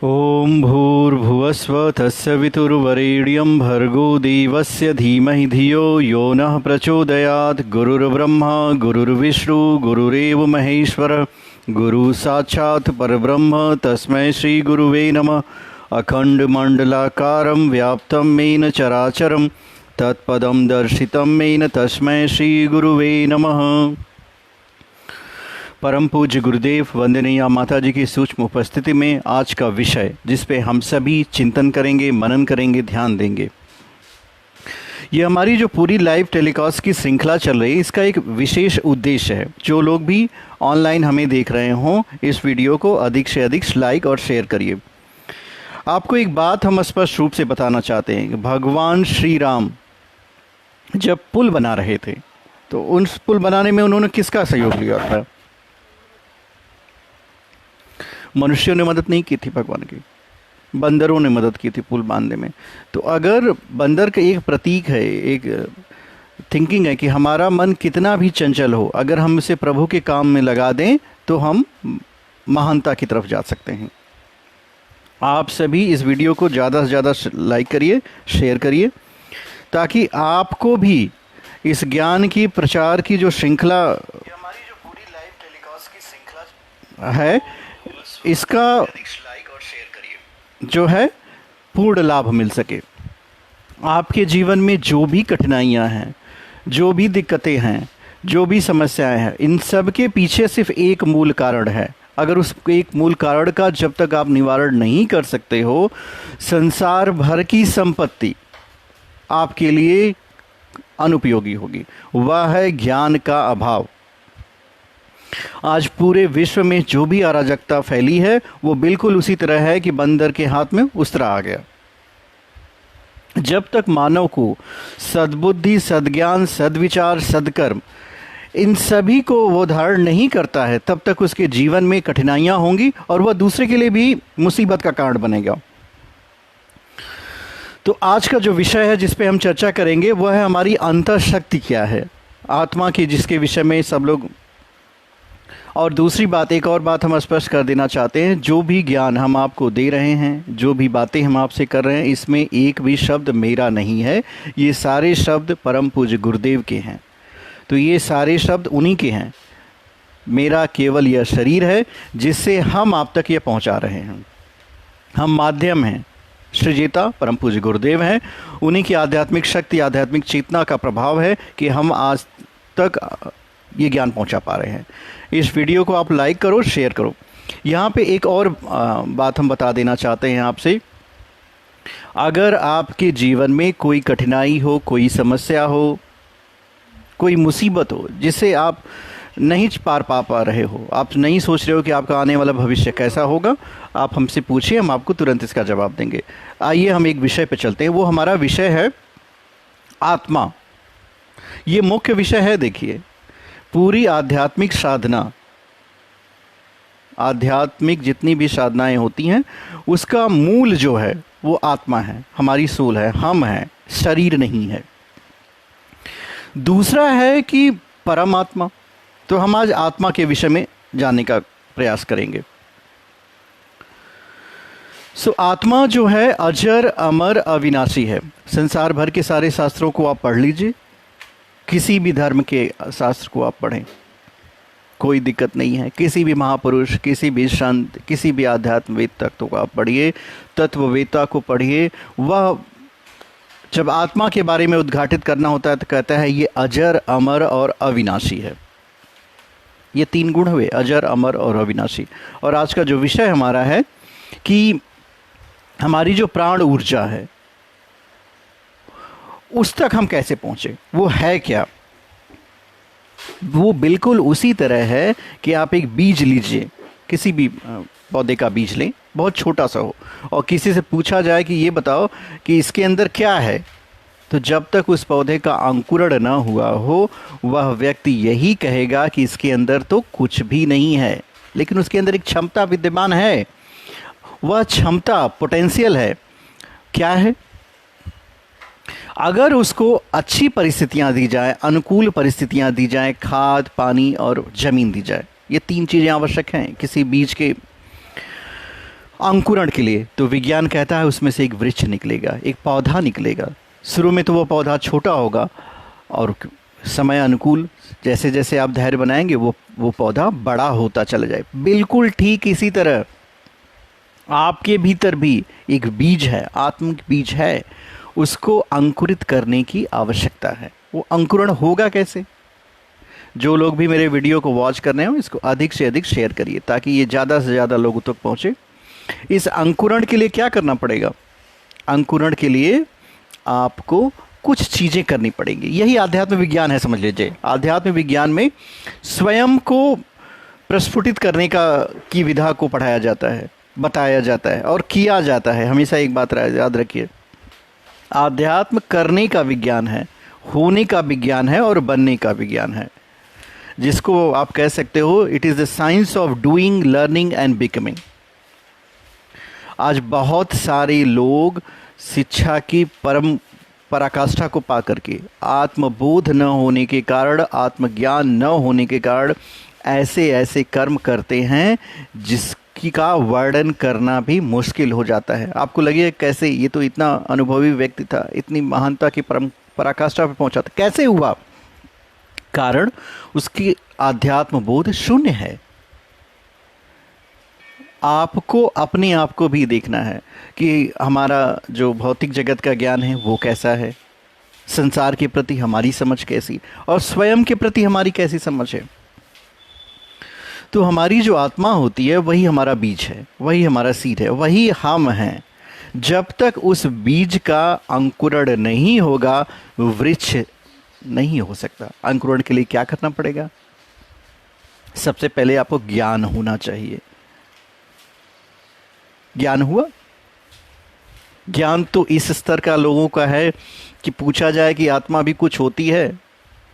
ओम भूर्भुवस्व तस्य वितुर्वरेण्यं भर्गो देवस्य धीमहि धियो यो नः प्रचोदयात्। गुरुर्ब्रह्मा गुरुर्विष्णु गुरुरेव महेश्वर गुरु साक्षात् परब्रह्म तस्मै श्री गुरुवे नमः। अखंडमंडलाकारं व्याप्तं येन चराचरं तत्पदं दर्शितं येन तस्मै श्री गुरुवे नमः। परम पूज्य गुरुदेव वंदनीय माता जी की सूक्ष्म उपस्थिति में आज का विषय जिस पे हम सभी चिंतन करेंगे, मनन करेंगे, ध्यान देंगे, ये हमारी जो पूरी लाइव टेलीकास्ट की श्रृंखला चल रही है इसका एक विशेष उद्देश्य है। जो लोग भी ऑनलाइन हमें देख रहे हों, इस वीडियो को अधिक से अधिक लाइक और शेयर करिए। आपको एक बात हम स्पष्ट रूप से बताना चाहते हैं कि भगवान श्री राम जब पुल बना रहे थे तो उन पुल बनाने में उन्होंने किसका सहयोग लिया था? मनुष्यों ने मदद नहीं की थी भगवान की, बंदरों ने मदद की थी पुल बांधने में। तो अगर बंदर का एक प्रतीक है, एक थिंकिंग है कि हमारा मन कितना भी चंचल हो, अगर हम इसे प्रभु के काम में लगा दें तो हम महानता की तरफ जा सकते हैं। आप सभी इस वीडियो को ज़्यादा से ज़्यादा लाइक करिए, शेयर करिए, ताकि आपको भी इस ज्ञान की प्रचार की जो श्रृंखला, हमारी जो पूरी लाइव टेलीकास्ट की श्रृंखला है, इसका लाइक और शेयर करिए, जो है पूर्ण लाभ मिल सके। आपके जीवन में जो भी कठिनाइयां हैं, जो भी दिक्कतें हैं, जो भी समस्याएं हैं, इन सब के पीछे सिर्फ एक मूल कारण है। अगर उस एक मूल कारण का जब तक आप निवारण नहीं कर सकते हो, संसार भर की संपत्ति आपके लिए अनुपयोगी होगी। वह है ज्ञान का अभाव। आज पूरे विश्व में जो भी अराजकता फैली है वो बिल्कुल उसी तरह है कि बंदर के हाथ में उस्तरा आ गया। जब तक मानव को सद्बुद्धि, सद्ज्ञान, सद्विचार, सद्कर्म, इन सभी को वो धारण नहीं करता है, तब तक उसके जीवन में कठिनाइयां होंगी और वह दूसरे के लिए भी मुसीबत का कारण बनेगा। तो आज का जो विषय है जिस पे हम चर्चा करेंगे वह है हमारी अंतःशक्ति क्या है, आत्मा की, जिसके विषय में सब लोग। और दूसरी बात, एक और बात हम स्पष्ट कर देना चाहते हैं, जो भी ज्ञान हम आपको दे रहे हैं, जो भी बातें हम आपसे कर रहे हैं, इसमें एक भी शब्द मेरा नहीं है। ये सारे शब्द परम पूज्य गुरुदेव के हैं। तो ये सारे शब्द उन्हीं के हैं। मेरा केवल यह शरीर है जिससे हम आप तक ये पहुंचा रहे हैं। हम माध्यम हैं, सृजेता परम पूज्य गुरुदेव हैं। उन्हीं की आध्यात्मिक शक्ति, आध्यात्मिक चेतना का प्रभाव है कि हम आज तक ये ज्ञान पहुंचा पा रहे हैं। इस वीडियो को आप लाइक करो, शेयर करो। यहाँ पे एक और बात हम बता देना चाहते हैं आपसे। अगर आपके जीवन में कोई कठिनाई हो, कोई समस्या हो, कोई मुसीबत हो जिससे आप नहीं पार पा रहे हो, आप नहीं सोच रहे हो कि आपका आने वाला भविष्य कैसा होगा, आप हमसे पूछिए, हम आपको तुरंत इसका जवाब देंगे। आइए हम एक विषय पे चलते हैं। वो हमारा विषय है आत्मा। ये मुख्य विषय है। देखिए, पूरी आध्यात्मिक साधना, आध्यात्मिक जितनी भी साधनाएं होती हैं, उसका मूल जो है वो आत्मा है, हमारी सोल है, हम हैं, शरीर नहीं है। दूसरा है कि परमात्मा। तो हम आज आत्मा के विषय में जानने का प्रयास करेंगे। आत्मा जो है अजर, अमर, अविनाशी है। संसार भर के सारे शास्त्रों को आप पढ़ लीजिए, किसी भी धर्म के शास्त्र को आप पढ़ें, कोई दिक्कत नहीं है। किसी भी महापुरुष, किसी भी संत, किसी भी आध्यात्मवेद तत्व को आप पढ़िए, तत्ववेता को पढ़िए। वह जब आत्मा के बारे में उद्घाटित करना होता है तो कहता है ये अजर, अमर और अविनाशी है। ये तीन गुण हुए, अजर, अमर और अविनाशी। और आज का जो विषय हमारा है कि हमारी जो प्राण ऊर्जा है उस तक हम कैसे पहुंचे, वो है क्या। वो बिल्कुल उसी तरह है कि आप एक बीज लीजिए, किसी भी पौधे का बीज लें, बहुत छोटा सा हो, और किसी से पूछा जाए कि ये बताओ कि इसके अंदर क्या है, तो जब तक उस पौधे का अंकुरण ना हुआ हो वह व्यक्ति यही कहेगा कि इसके अंदर तो कुछ भी नहीं है। लेकिन उसके अंदर एक क्षमता विद्यमान है। वह क्षमता, पोटेंशियल है। क्या है? अगर उसको अच्छी परिस्थितियां दी जाए, अनुकूल परिस्थितियां दी जाए, खाद, पानी और ज़मीन दी जाए, ये तीन चीज़ें आवश्यक हैं किसी बीज के अंकुरण के लिए तो विज्ञान कहता है उसमें से एक वृक्ष निकलेगा, एक पौधा निकलेगा। शुरू में तो वो पौधा छोटा होगा और समय अनुकूल जैसे जैसे आप धैर्य बनाएंगे वो पौधा बड़ा होता चला जाए। बिल्कुल ठीक इसी तरह आपके भीतर भी एक बीज है, आत्मिक बीज है, उसको अंकुरित करने की आवश्यकता है। वो अंकुरण होगा कैसे? जो लोग भी मेरे वीडियो को वॉच कर रहे हो इसको अधिक से अधिक शेयर करिए ताकि ये ज़्यादा से ज़्यादा लोगों तक पहुँचे। इस अंकुरण के लिए क्या करना पड़ेगा? अंकुरण के लिए आपको कुछ चीज़ें करनी पड़ेंगी। यही आध्यात्म विज्ञान है, समझ लीजिए। आध्यात्म विज्ञान में स्वयं को प्रस्फुटित करने की विधा को पढ़ाया जाता है, बताया जाता है और किया जाता है। हमेशा एक बात याद रखिए, आध्यात्म करने का विज्ञान है, होने का विज्ञान है और बनने का विज्ञान है, जिसको आप कह सकते हो it is the science of doing, learning and becoming. आज बहुत सारे लोग शिक्षा की परम पराकाष्ठा को पा करके, आत्मबोध न होने के कारण, आत्मज्ञान न होने के कारण ऐसे ऐसे कर्म करते हैं जिसकी का वर्णन करना भी मुश्किल हो जाता है। आपको लगे कैसे ये तो इतना अनुभवी व्यक्ति था, इतनी महानता की परम पराकाष्ठा पे पहुंचा था, कैसे हुआ? कारण उसकी आध्यात्म बोध शून्य है। आपको अपने आप को भी देखना है कि हमारा जो भौतिक जगत का ज्ञान है वो कैसा है, संसार के प्रति हमारी समझ कैसी, और स्वयं के प्रति हमारी कैसी समझ है। तो हमारी जो आत्मा होती है वही हमारा बीज है, वही हमारा सीड है, वही हम हैं। जब तक उस बीज का अंकुरण नहीं होगा वृक्ष नहीं हो सकता। अंकुरण के लिए क्या करना पड़ेगा? सबसे पहले आपको ज्ञान होना चाहिए। ज्ञान हुआ? ज्ञान तो इस स्तर का लोगों का है कि पूछा जाए कि आत्मा भी कुछ होती है,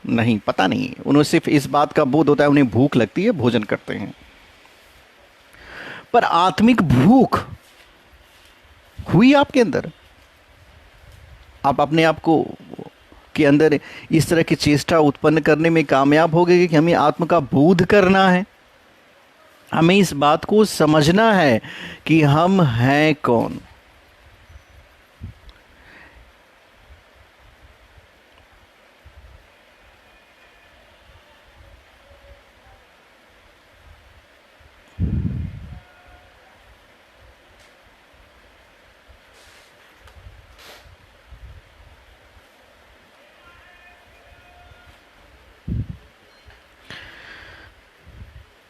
नहीं, पता नहीं। उन्हें सिर्फ इस बात का बोध होता है, उन्हें भूख लगती है, भोजन करते हैं। पर आत्मिक भूख हुई आपके अंदर? आप अपने आप को के अंदर इस तरह की चेष्टा उत्पन्न करने में कामयाब हो गए कि हमें आत्म का बोध करना है, हमें इस बात को समझना है कि हम हैं कौन।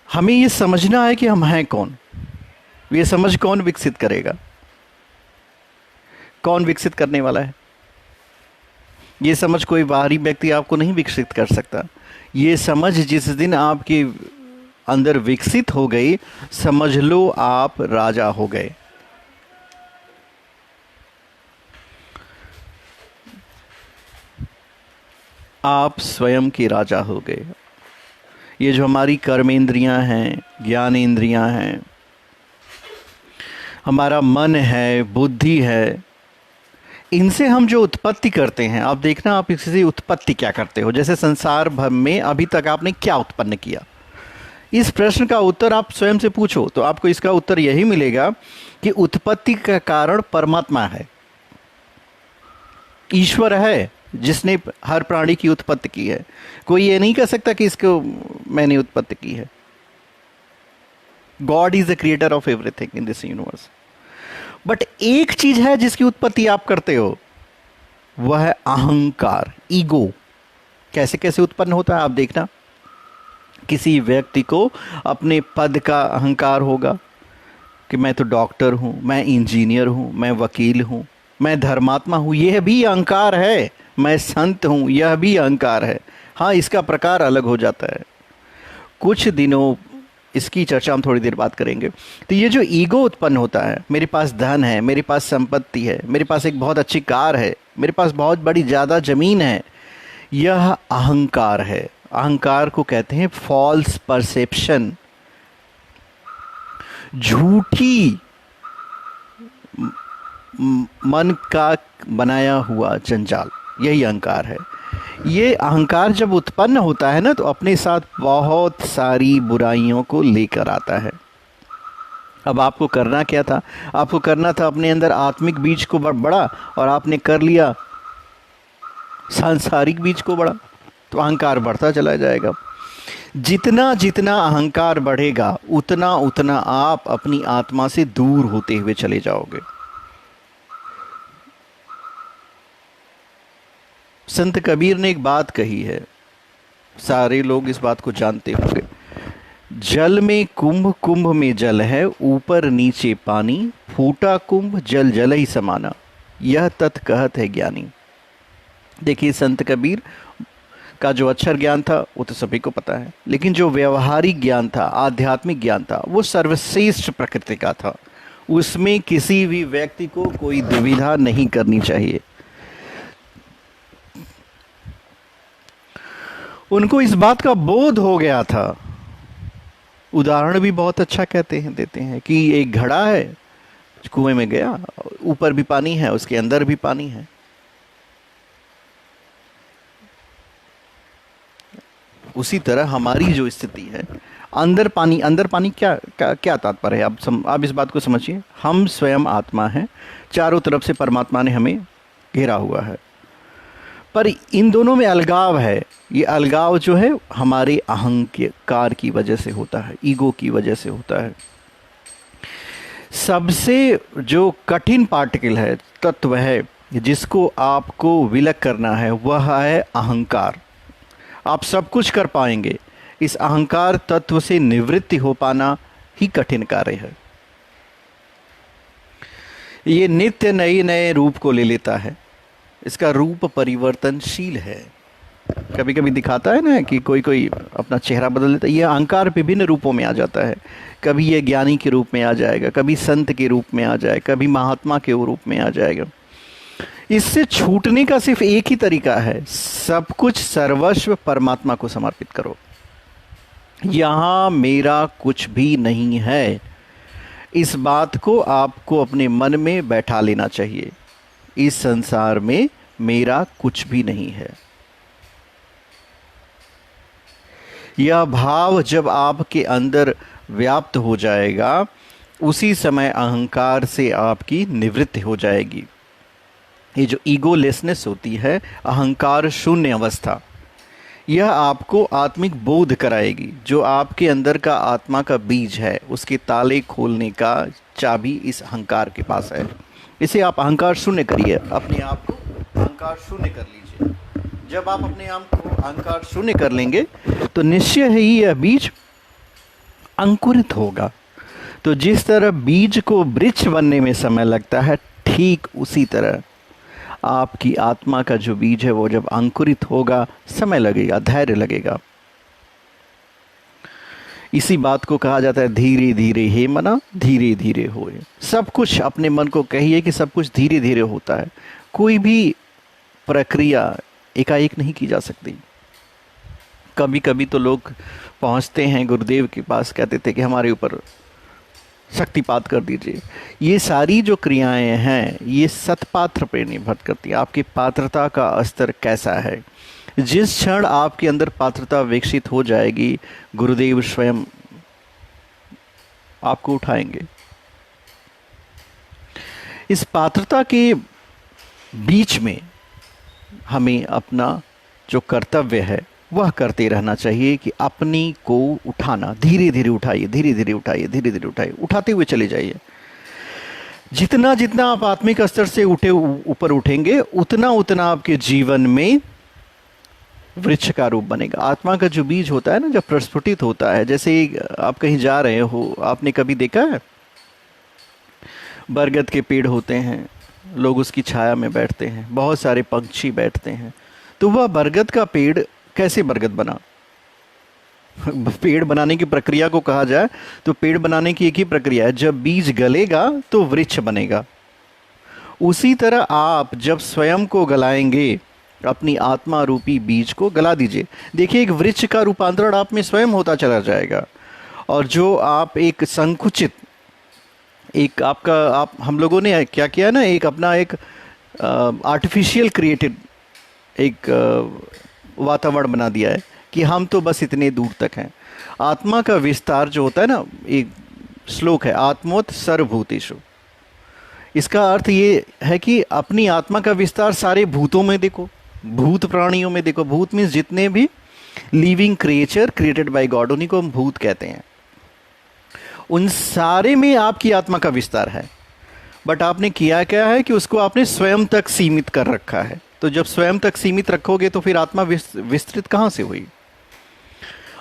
हमें ये समझना है कि हम हैं कौन। ये समझ कौन विकसित करेगा? कौन विकसित करने वाला है? ये समझ कोई बाहरी व्यक्ति आपको नहीं विकसित कर सकता। ये समझ जिस दिन आपके अंदर विकसित हो गई, समझ लो आप राजा हो गए। आप स्वयं के राजा हो गए। ये जो हमारी कर्मेंद्रियां हैं, ज्ञानेंद्रियां हैं, हमारा मन है, बुद्धि है, इनसे हम जो उत्पत्ति करते हैं, आप देखना आप इससे उत्पत्ति क्या करते हो। जैसे संसार भर में अभी तक आपने क्या उत्पन्न किया, इस प्रश्न का उत्तर आप स्वयं से पूछो तो आपको इसका उत्तर यही मिलेगा कि उत्पत्ति का कारण परमात्मा है, ईश्वर है जिसने हर प्राणी की उत्पत्ति की है। कोई ये नहीं कह सकता कि इसको मैंने उत्पत्ति की है। God is the creator of everything in this universe. But एक चीज है जिसकी उत्पत्ति आप करते हो, वह है अहंकार, ईगो। कैसे कैसे उत्पन्न होता है आप देखना। किसी व्यक्ति को अपने पद का अहंकार होगा कि मैं तो डॉक्टर हूं, मैं इंजीनियर हूं, मैं वकील हूं, मैं धर्मात्मा हूं, यह भी अहंकार है। मैं संत हूं, यह भी अहंकार है। हाँ, इसका प्रकार अलग हो जाता है। कुछ दिनों इसकी चर्चा हम थोड़ी देर बाद करेंगे। तो ये जो ईगो उत्पन्न होता है, मेरे पास धन है, मेरे पास संपत्ति है, मेरे पास एक बहुत अच्छी कार है, मेरे पास बहुत बड़ी ज़्यादा ज़मीन है, यह अहंकार है। अहंकार को कहते हैं फॉल्स परसेप्शन, झूठी मन का बनाया हुआ जंजाल, यही अहंकार है। ये अहंकार जब उत्पन्न होता है ना, तो अपने साथ बहुत सारी बुराइयों को लेकर आता है। अब आपको करना क्या था? आपको करना था अपने अंदर आत्मिक बीज को बड़ा, और आपने कर लिया सांसारिक बीज को बड़ा, तो अहंकार बढ़ता चला जाएगा। जितना जितना अहंकार बढ़ेगा उतना उतना आप अपनी आत्मा से दूर होते हुए चले जाओगे। संत कबीर ने एक बात कही है, सारे लोग इस बात को जानते होंगे। जल में कुंभ, कुंभ में जल है, ऊपर नीचे पानी, फूटा कुंभ जल जल ही समाना, यह तत् कहत है ज्ञानी। देखिए, संत कबीर का जो अक्षर ज्ञान था वो तो सभी को पता है, लेकिन जो व्यवहारिक ज्ञान था, आध्यात्मिक ज्ञान था, वो सर्वश्रेष्ठ प्रकृति का था। उसमें किसी भी व्यक्ति को कोई दुविधा नहीं करनी चाहिए। उनको इस बात का बोध हो गया था। उदाहरण भी बहुत अच्छा कहते हैं, देते हैं कि एक घड़ा है, कुएं में गया, ऊपर भी पानी है, उसके अंदर भी पानी है। उसी तरह हमारी जो स्थिति है, अंदर पानी, अंदर पानी, क्या तात्पर्य है? आप इस बात को समझिए। हम स्वयं आत्मा हैं, चारों तरफ से परमात्मा ने हमें घेरा हुआ है, पर इन दोनों में अलगाव है। ये अलगाव जो है हमारे अहंकार की वजह से होता है, ईगो की वजह से होता है। सबसे जो कठिन पार्टिकल है, तत्व है, जिसको आपको विलग करना है, वह है अहंकार। आप सब कुछ कर पाएंगे, इस अहंकार तत्व से निवृत्ति हो पाना ही कठिन कार्य है। ये नित्य नए नए रूप को ले लेता है, इसका रूप परिवर्तनशील है। कभी कभी दिखाता है ना कि कोई कोई अपना चेहरा बदल लेता है। ये अहंकार विभिन्न रूपों में आ जाता है। कभी ये ज्ञानी के रूप में आ जाएगा, कभी संत के रूप में आ जाएगा, कभी महात्मा के रूप में आ जाएगा। इससे छूटने का सिर्फ एक ही तरीका है, सब कुछ सर्वस्व परमात्मा को समर्पित करो। यहां मेरा कुछ भी नहीं है, इस बात को आपको अपने मन में बैठा लेना चाहिए। इस संसार में मेरा कुछ भी नहीं है। यह भाव जब आपके अंदर व्याप्त हो जाएगा, उसी समय अहंकार से आपकी निवृत्ति हो जाएगी। ये जो ईगोलेसनेस होती है, अहंकार शून्य अवस्था, यह आपको आत्मिक बोध कराएगी। जो आपके अंदर का आत्मा का बीज है, उसके ताले खोलने का चाबी इस अहंकार के पास है। इसे आप अहंकार शून्य करिए, अपने आप को अहंकार शून्य कर लीजिए। जब आप अपने आप को अहंकार शून्य कर लेंगे तो निश्चय ही यह बीज अंकुरित होगा। तो जिस तरह बीज को वृक्ष बनने में समय लगता है, ठीक उसी तरह आपकी आत्मा का जो बीज है वो जब अंकुरित होगा, समय लगेगा, धैर्य लगेगा। इसी बात को कहा जाता है धीरे धीरे हे मना धीरे धीरे होए। सब कुछ अपने मन को कहिए कि सब कुछ धीरे धीरे होता है। कोई भी प्रक्रिया एकाएक नहीं की जा सकती। कभी कभी तो लोग पहुंचते हैं गुरुदेव के पास, कहते थे कि हमारे ऊपर शक्तिपात कर दीजिए। ये सारी जो क्रियाएं हैं, ये सत्पात्र पर निर्भर करती है, आपकी पात्रता का स्तर कैसा है। जिस क्षण आपके अंदर पात्रता विकसित हो जाएगी, गुरुदेव स्वयं आपको उठाएंगे। इस पात्रता के बीच में हमें अपना जो कर्तव्य है वह करते रहना चाहिए कि अपनी को उठाना। धीरे धीरे उठाइए, धीरे धीरे उठाइए, धीरे धीरे उठाइए, उठाते हुए चले जाइए। जितना जितना आप आत्मिक स्तर से ऊपर उठेंगे, उतना उतना आपके जीवन में वृक्ष का रूप बनेगा। आत्मा का जो बीज होता है ना, जब प्रस्फुटित होता है, जैसे आप कहीं जा रहे हो, आपने कभी देखा है बरगद के पेड़ होते हैं, लोग उसकी छाया में बैठते हैं, बहुत सारे पंछी बैठते हैं। तो वह बरगद का पेड़ कैसे बरगद बना? पेड़ बनाने की प्रक्रिया को कहा जाए तो पेड़ बनाने की एक ही प्रक्रिया है, जब बीज गलेगा तो वृक्ष बनेगा। उसी तरह आप जब स्वयं को गलाएंगे, अपनी आत्मा रूपी बीज को गला दीजिए, देखिए एक वृक्ष का रूपांतरण आप में स्वयं होता चला जाएगा। और जो आप एक संकुचित, एक आपका, आप हम लोगों ने क्या किया ना, एक अपना एक आर्टिफिशियल क्रिएटेड एक वातावरण बना दिया है कि हम तो बस इतने दूर तक हैं। आत्मा का विस्तार जो होता है ना, एक श्लोक है, आत्मोत सर्वभूतेषु। इसका अर्थ ये है कि अपनी आत्मा का विस्तार सारे भूतों में देखो, भूत प्राणियों में देखो। भूत मीन्स जितने भी living creature created by God, उन्हीं को हम भूत कहते हैं। उन सारे में आपकी आत्मा का विस्तार है, बट आपने किया क्या है कि उसको आपने स्वयं तक सीमित कर रखा है। तो जब स्वयं तक सीमित रखोगे तो फिर आत्मा विस्तृत कहाँ से हुई?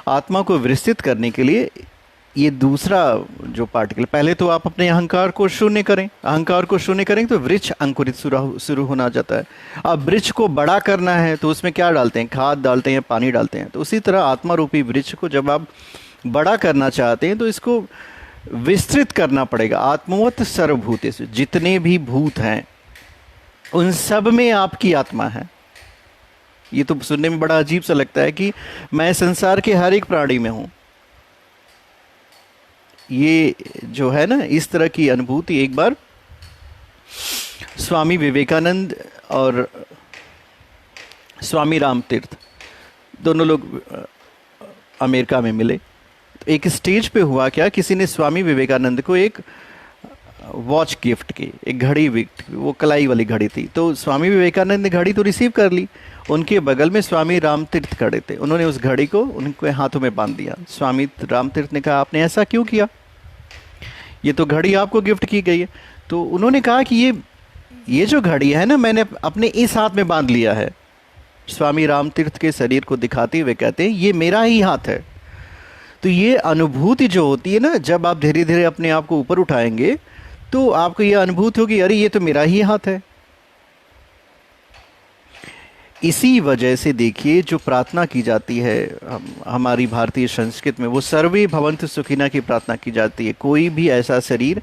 आत्मा को विस्तृत करने के लिए ये दूसरा जो पार्टिकल, पहले तो आप अपने अहंकार को शून्य करें। अहंकार को शून्य करेंगे तो वृक्ष अंकुरित शुरू होना जाता है। अब वृक्ष को बड़ा करना है तो उसमें क्या डालते हैं? खाद डालते हैं, पानी डालते हैं। तो उसी तरह आत्मा रूपी वृक्ष को जब आप बड़ा करना चाहते हैं तो इसको विस्तृत करना पड़ेगा। आत्मवत सर्वभूतेषु, जितने भी भूत हैं उन सब में आपकी आत्मा है। ये तो सुनने में बड़ा अजीब सा लगता है कि मैं संसार के हर एक प्राणी में हूं। ये जो है ना, इस तरह की अनुभूति एक बार स्वामी विवेकानंद और स्वामी रामतीर्थ दोनों लोग अमेरिका में मिले। तो एक स्टेज पे हुआ क्या, किसी ने स्वामी विवेकानंद को एक वॉच गिफ्ट की, एक घड़ी गिफ्ट, वो कलाई वाली घड़ी थी। तो स्वामी विवेकानंद ने घड़ी तो रिसीव कर ली। उनके बगल में स्वामी रामतीर्थ खड़े थे। उन्होंने उस घड़ी को उनके हाथों में बांध दिया। स्वामी रामतीर्थ ने कहा, आपने ऐसा क्यों किया? ये तो घड़ी आपको गिफ्ट की गई है। तो उन्होंने कहा कि ये जो घड़ी है ना, मैंने अपने इस हाथ में बांध लिया है। स्वामी रामतीर्थ के शरीर को दिखाते हुए कहते हैं, ये मेरा ही हाथ है। तो ये अनुभूति जो होती है ना, जब आप धीरे धीरे अपने आप को ऊपर उठाएंगे तो आपको ये अनुभूति होगी, अरे ये तो मेरा ही हाथ है। इसी वजह से देखिए, जो प्रार्थना की जाती है हमारी भारतीय संस्कृति में, वो सर्वे भवन्तु सुखिनः की प्रार्थना की जाती है। कोई भी ऐसा शरीर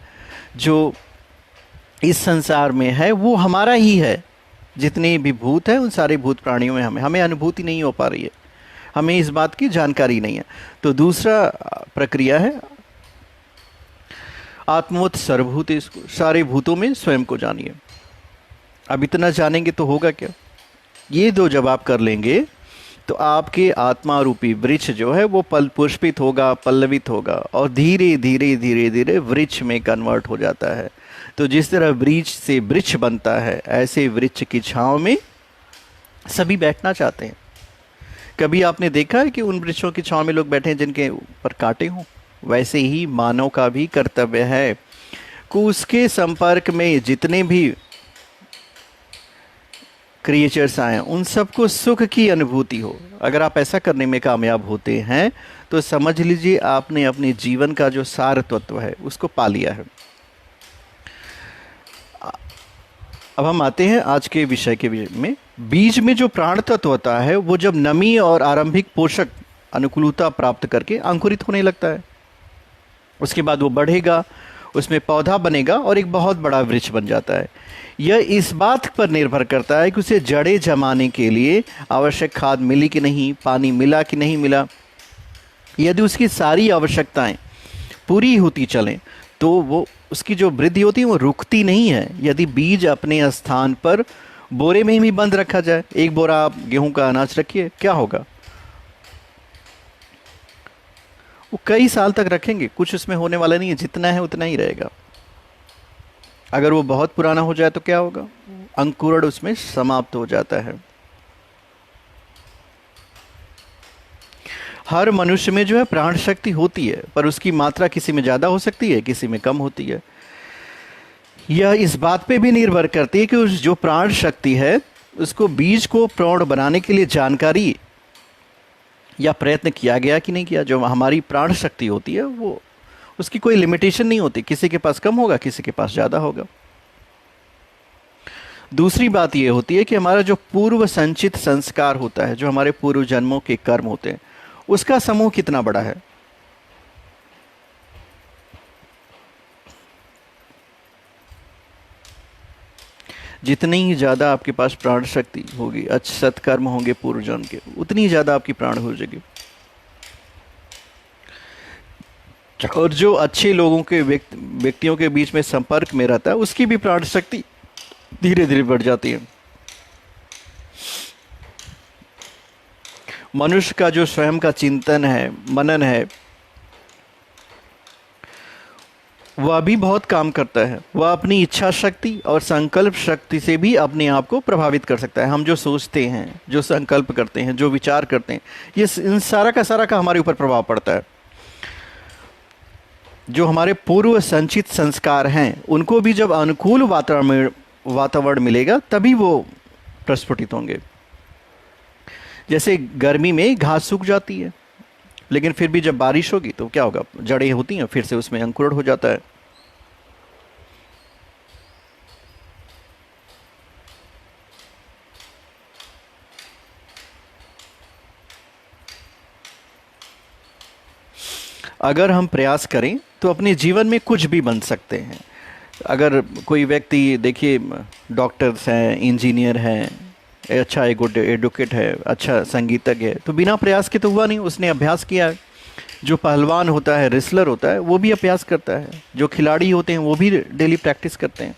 जो इस संसार में है वो हमारा ही है। जितने भी भूत हैं उन सारे भूत प्राणियों में हमें अनुभूति नहीं हो पा रही है, हमें इस बात की जानकारी नहीं है। तो दूसरा प्रक्रिया है आत्मवत सर्वभूतेषु, सारे भूतों में स्वयं को जानिए। अब इतना जानेंगे तो होगा क्या? ये दो जब आप कर लेंगे तो आपके आत्मा रूपी वृक्ष जो है वो पुष्पित होगा, पल्लवित होगा और धीरे धीरे धीरे धीरे वृक्ष में कन्वर्ट हो जाता है। तो जिस तरह वृक्ष से वृक्ष बनता है, ऐसे वृक्ष की छांव में सभी बैठना चाहते हैं। कभी आपने देखा है कि उन वृक्षों की छांव में लोग बैठे हैं जिनके ऊपर कांटे हों? वैसे ही मानव का भी कर्तव्य है कि उसके संपर्क में जितने भी क्रिएचर्स आए उन सबको सुख की अनुभूति हो। अगर आप ऐसा करने में कामयाब होते हैं तो समझ लीजिए आपने अपने जीवन का जो सार तत्व है उसको पा लिया है। अब हम आते हैं आज के विषय के में। बीज में जो प्राण तत्व होता है वो जब नमी और आरंभिक पोषक अनुकूलता प्राप्त करके अंकुरित होने लगता है, उसके बाद वो बढ़ेगा, उसमें पौधा बनेगा और एक बहुत बड़ा वृक्ष बन जाता है। यह इस बात पर निर्भर करता है कि उसे जड़ें जमाने के लिए आवश्यक खाद मिली कि नहीं, पानी मिला कि नहीं मिला। यदि उसकी सारी आवश्यकताएं पूरी होती चलें तो वो उसकी जो वृद्धि होती है वो रुकती नहीं है। यदि बीज अपने स्थान पर बोरे में ही बंद रखा जाए, एक बोरा आप गेहूं का अनाज रखिए, क्या होगा? वो कई साल तक रखेंगे, कुछ उसमें होने वाला नहीं है, जितना है उतना ही रहेगा। अगर वो बहुत पुराना हो जाए तो क्या होगा? अंकुरण उसमें समाप्त हो जाता है। हर मनुष्य में जो है प्राण शक्ति होती है, पर उसकी मात्रा किसी में ज़्यादा हो सकती है, किसी में कम होती है। यह इस बात पे भी निर्भर करती है कि उस जो प्राण शक्ति है उसको बीज को प्रौढ़ बनाने के लिए जानकारी या प्रयत्न किया गया कि नहीं किया। जो हमारी प्राण शक्ति होती है वो उसकी कोई लिमिटेशन नहीं होती, किसी के पास कम होगा, किसी के पास ज़्यादा होगा। दूसरी बात यह होती है कि हमारा जो पूर्व संचित संस्कार होता है, जो हमारे पूर्व जन्मों के कर्म होते हैं, उसका समूह कितना बड़ा है। जितनी ही ज़्यादा आपके पास प्राण शक्ति होगी, अच्छे सत्कर्म होंगे पूर्व जन्म के, उतनी ही ज़्यादा आपकी प्राण हो जाएगी। और जो अच्छे लोगों के व्यक्तियों के बीच में संपर्क में रहता है उसकी भी प्राण शक्ति धीरे धीरे बढ़ जाती है। मनुष्य का जो स्वयं का चिंतन है, मनन है, वह भी बहुत काम करता है। वह अपनी इच्छा शक्ति और संकल्प शक्ति से भी अपने आप को प्रभावित कर सकता है। हम जो सोचते हैं, जो संकल्प करते हैं, जो विचार करते हैं, ये इन सारा का हमारे ऊपर प्रभाव पड़ता है। जो हमारे पूर्व संचित संस्कार हैं, उनको भी जब अनुकूल वातावरण मिलेगा तभी वो प्रस्फुटित होंगे। जैसे गर्मी में घास सूख जाती है, लेकिन फिर भी जब बारिश होगी तो क्या होगा, जड़ें होती हैं, फिर से उसमें अंकुरण हो जाता है। अगर हम प्रयास करें तो अपने जीवन में कुछ भी बन सकते हैं। अगर कोई व्यक्ति, देखिए, डॉक्टर्स हैं, इंजीनियर हैं, अच्छा गुड एडवोकेट है, अच्छा संगीतज्ञ है, तो बिना प्रयास के तो हुआ नहीं, उसने अभ्यास किया है। जो पहलवान होता है, रेसलर होता है, वो भी अभ्यास करता है। जो खिलाड़ी होते हैं वो भी डेली प्रैक्टिस करते हैं।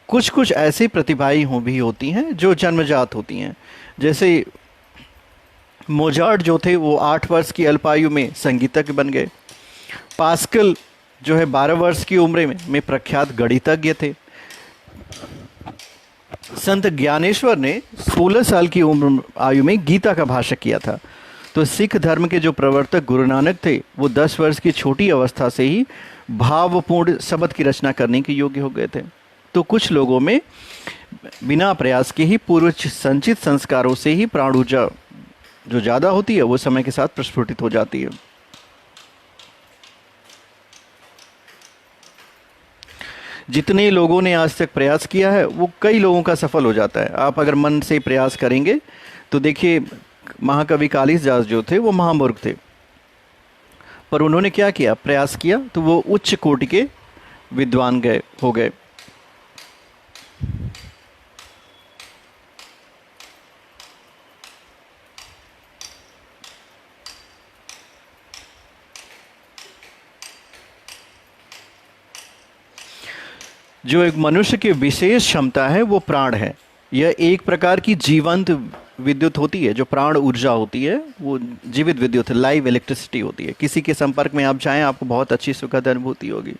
कुछ कुछ ऐसी प्रतिभाएं भी होती हैं जो जन्मजात होती हैं। जैसे मोजार्ट जो थे वो 8 वर्ष की अल्पायु में संगीतज्ञ बन गए। पास्कल जो है 12 वर्ष की उम्र में प्रख्यात गणितज्ञ थे। संत ज्ञानेश्वर ने 16 साल की उम्र आयु में गीता का भाष्य किया था। तो सिख धर्म के जो प्रवर्तक गुरु नानक थे, वो 10 वर्ष की छोटी अवस्था से ही भावपूर्ण शब्द की रचना करने के योग्य हो गए थे। तो कुछ लोगों में बिना प्रयास के ही पूर्व संचित संस्कारों से ही प्राण ऊर्जा जो ज़्यादा होती है वो समय के साथ प्रस्फुटित हो जाती है। जितने लोगों ने आज तक प्रयास किया है वो कई लोगों का सफल हो जाता है। आप अगर मन से प्रयास करेंगे तो देखिए, महाकवि कालिदास जो थे वो महामूर्ख थे, पर उन्होंने क्या किया, प्रयास किया, तो वो उच्च कोटि के विद्वान हो गए। जो एक मनुष्य की विशेष क्षमता है वो प्राण है। यह एक प्रकार की जीवंत विद्युत होती है। जो प्राण ऊर्जा होती है वो जीवित विद्युत, लाइव इलेक्ट्रिसिटी होती है। किसी के संपर्क में आप जाएं, आपको बहुत अच्छी सुखद अनुभूति होगी।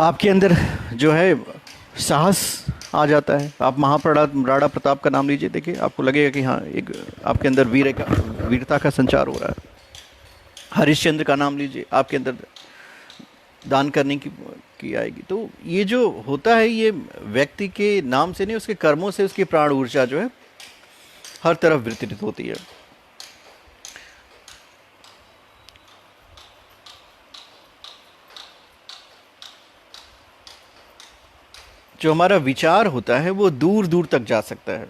आपके अंदर जो है साहस आ जाता है। आप महाराणा प्रताप का नाम लीजिए, देखिए आपको लगेगा कि हाँ, एक आपके अंदर वीरता का संचार हो रहा है। हरिश्चंद्र का नाम लीजिए, आपके अंदर दान करने की आएगी। तो ये जो होता है, ये व्यक्ति के नाम से नहीं, उसके कर्मों से उसकी प्राण ऊर्जा जो है हर तरफ वितरित होती है। जो हमारा विचार होता है वो दूर दूर तक जा सकता है।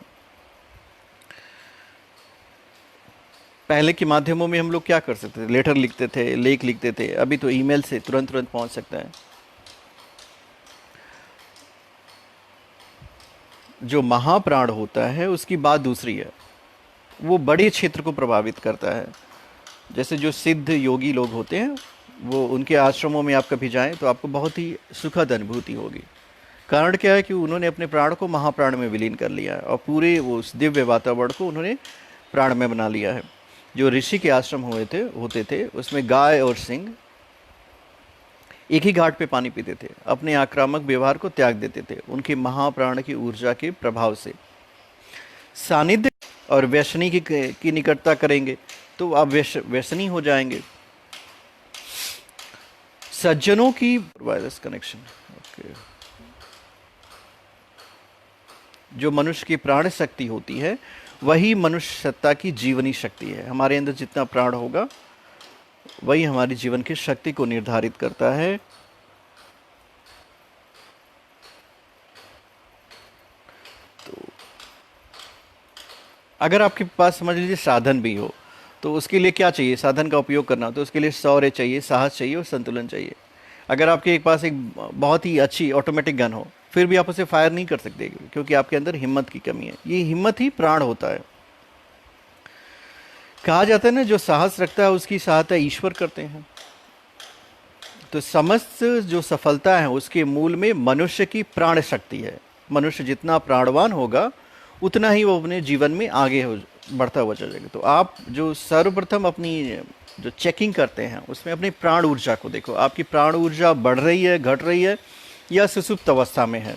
पहले के माध्यमों में हम लोग क्या कर सकते थे, लेटर लिखते थे, लेख लिखते थे। अभी तो ईमेल से तुरंत तुरंत पहुंच सकता है। जो महाप्राण होता है उसकी बात दूसरी है, वो बड़े क्षेत्र को प्रभावित करता है। जैसे जो सिद्ध योगी लोग होते हैं, वो उनके आश्रमों में आप कभी जाएं तो आपको बहुत ही सुखद अनुभूति होगी। कारण क्या है कि उन्होंने अपने प्राण को महाप्राण में विलीन कर लिया है और पूरे वो उस दिव्य वातावरण को उन्होंने प्राण में बना लिया है। जो ऋषि के आश्रम होते थे उसमें गाय और सिंह एक ही घाट पे पानी पीते थे, अपने आक्रामक व्यवहार को त्याग देते थे उनके महाप्राण की ऊर्जा के प्रभाव से। सानिध्य और व्यसनी की निकटता करेंगे तो आप व्यसनी हो जाएंगे। सज्जनों की वायरस कनेक्शन, ओके। जो मनुष्य की प्राण शक्ति होती है वही मनुष्य सत्ता की जीवनी शक्ति है। हमारे अंदर जितना प्राण होगा वही हमारी जीवन की शक्ति को निर्धारित करता है। तो अगर आपके पास समझ लीजिए साधन भी हो तो उसके लिए क्या चाहिए, साधन का उपयोग करना, तो उसके लिए शौर्य चाहिए, साहस चाहिए और संतुलन चाहिए। अगर आपके पास एक बहुत ही अच्छी ऑटोमेटिक गन हो फिर भी आप उसे फायर नहीं कर सकते क्योंकि आपके अंदर हिम्मत की कमी है। ये हिम्मत ही प्राण होता है। कहा जाता है ना, जो साहस रखता है उसकी सहायता ईश्वर करते हैं। तो समस्त जो सफलता है उसके मूल में मनुष्य की प्राण शक्ति है। मनुष्य जितना प्राणवान होगा उतना ही वो अपने जीवन में आगे बढ़ता हुआ चलेगा। तो आप जो सर्वप्रथम अपनी जो चेकिंग करते हैं उसमें अपनी प्राण ऊर्जा को देखो, आपकी प्राण ऊर्जा बढ़ रही है, घट रही है, या सुसुप्त अवस्था में है।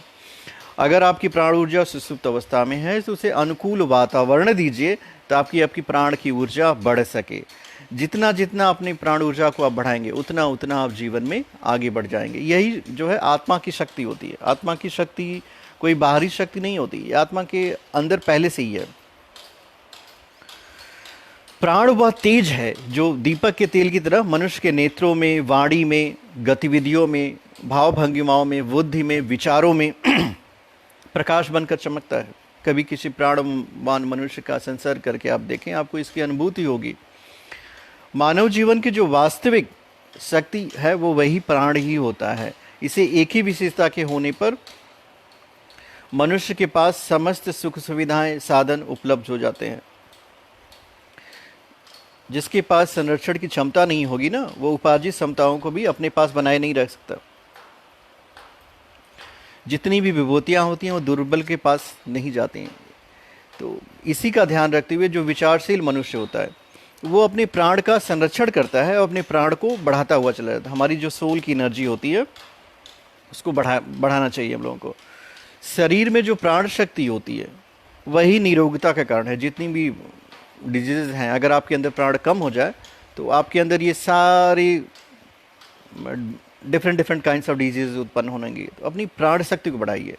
अगर आपकी प्राण ऊर्जा सुसुप्त अवस्था में है तो उसे अनुकूल वातावरण दीजिए ताकि आपकी प्राण की ऊर्जा बढ़ सके। जितना जितना अपनी प्राण ऊर्जा को आप बढ़ाएंगे उतना उतना आप जीवन में आगे बढ़ जाएंगे। यही जो है आत्मा की शक्ति होती है। आत्मा की शक्ति कोई बाहरी शक्ति नहीं होती, ये आत्मा के अंदर पहले से ही है। प्राण वह तेज है जो दीपक के तेल की तरह मनुष्य के नेत्रों में, वाणी में, गतिविधियों में, भाव भंगिमाओं में, बुद्धि में, विचारों में प्रकाश बनकर चमकता है। कभी किसी प्राणवान मनुष्य का संसर्ग करके आप देखें, आपको इसकी अनुभूति होगी। मानव जीवन की जो वास्तविक शक्ति है वो वही प्राण ही होता है। इसे एक ही विशेषता के होने पर मनुष्य के पास समस्त सुख सुविधाएं, साधन उपलब्ध हो जाते हैं। जिसके पास संरक्षण की क्षमता नहीं होगी ना, वो उपार्जित क्षमताओं को भी अपने पास बनाए नहीं रख सकता। जितनी भी विभूतियां होती हैं वो दुर्बल के पास नहीं जाती हैं। तो इसी का ध्यान रखते हुए जो विचारशील मनुष्य होता है वो अपने प्राण का संरक्षण करता है और अपने प्राण को बढ़ाता हुआ चला जाता है। हमारी जो सोल की एनर्जी होती है उसको बढ़ाना चाहिए हम लोगों को। शरीर में जो प्राण शक्ति होती है वही निरोगता का कारण है। जितनी भी डिजीज़ हैं, अगर आपके अंदर प्राण कम हो जाए तो आपके अंदर ये सारी डिफरेंट काइंड्स ऑफ डिजीज़ उत्पन्न होंगी। तो अपनी प्राण शक्ति को बढ़ाइए।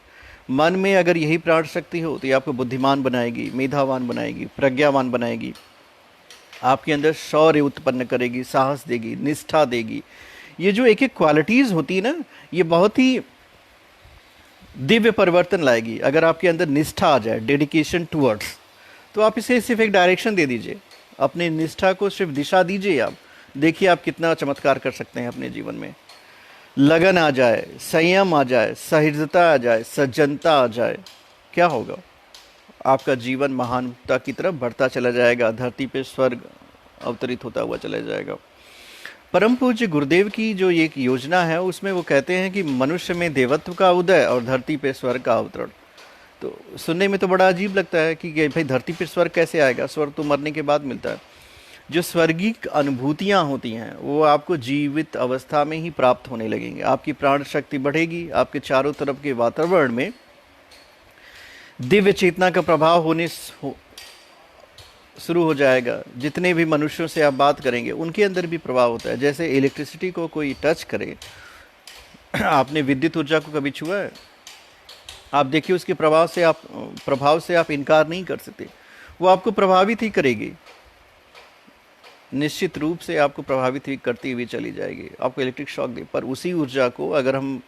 मन में अगर यही प्राण शक्ति हो तो ये आपको बुद्धिमान बनाएगी, मेधावान बनाएगी, प्रज्ञावान बनाएगी, आपके अंदर शौर्य उत्पन्न करेगी, साहस देगी, निष्ठा देगी। ये जो एक एक क्वालिटीज़ होती है ना, ये बहुत ही दिव्य परिवर्तन लाएगी। अगर आपके अंदर निष्ठा आ जाए, डेडिकेशन टूवर्ड्स, तो आप इसे सिर्फ एक डायरेक्शन दे दीजिए, अपनी निष्ठा को सिर्फ दिशा दीजिए। आप देखिए आप कितना चमत्कार कर सकते हैं अपने जीवन में। लगन आ जाए, संयम आ जाए, सहृदयता आ जाए, सज्जनता आ जाए, क्या होगा? आपका जीवन महानता की तरफ बढ़ता चला जाएगा, धरती पे स्वर्ग अवतरित होता हुआ चला जाएगा। परम पूज्य गुरुदेव की जो एक योजना है उसमें वो कहते हैं कि मनुष्य में देवत्व का उदय और धरती पे स्वर्ग का अवतरण। तो सुनने में तो बड़ा अजीब लगता है कि भाई धरती पे स्वर्ग कैसे आएगा? स्वर्ग तो मरने के बाद मिलता है। जो स्वर्गिक अनुभूतियाँ होती हैं वो आपको जीवित अवस्था में ही प्राप्त होने लगेंगी। आपकी प्राण शक्ति बढ़ेगी, आपके चारों तरफ के वातावरण में दिव्य चेतना का प्रभाव होने शुरू हो जाएगा। जितने भी मनुष्यों से आप बात करेंगे उनके अंदर भी प्रभाव होता है। जैसे इलेक्ट्रिसिटी को कोई टच करे, आपने विद्युत ऊर्जा को कभी छुआ है? आप देखिए उसके प्रभाव से आप इनकार नहीं कर सकते। वो आपको प्रभावित ही करेगी, निश्चित रूप से आपको प्रभावित ही करती हुई चली जाएगी, आपको इलेक्ट्रिक शॉक दे। पर उसी ऊर्जा को अगर हम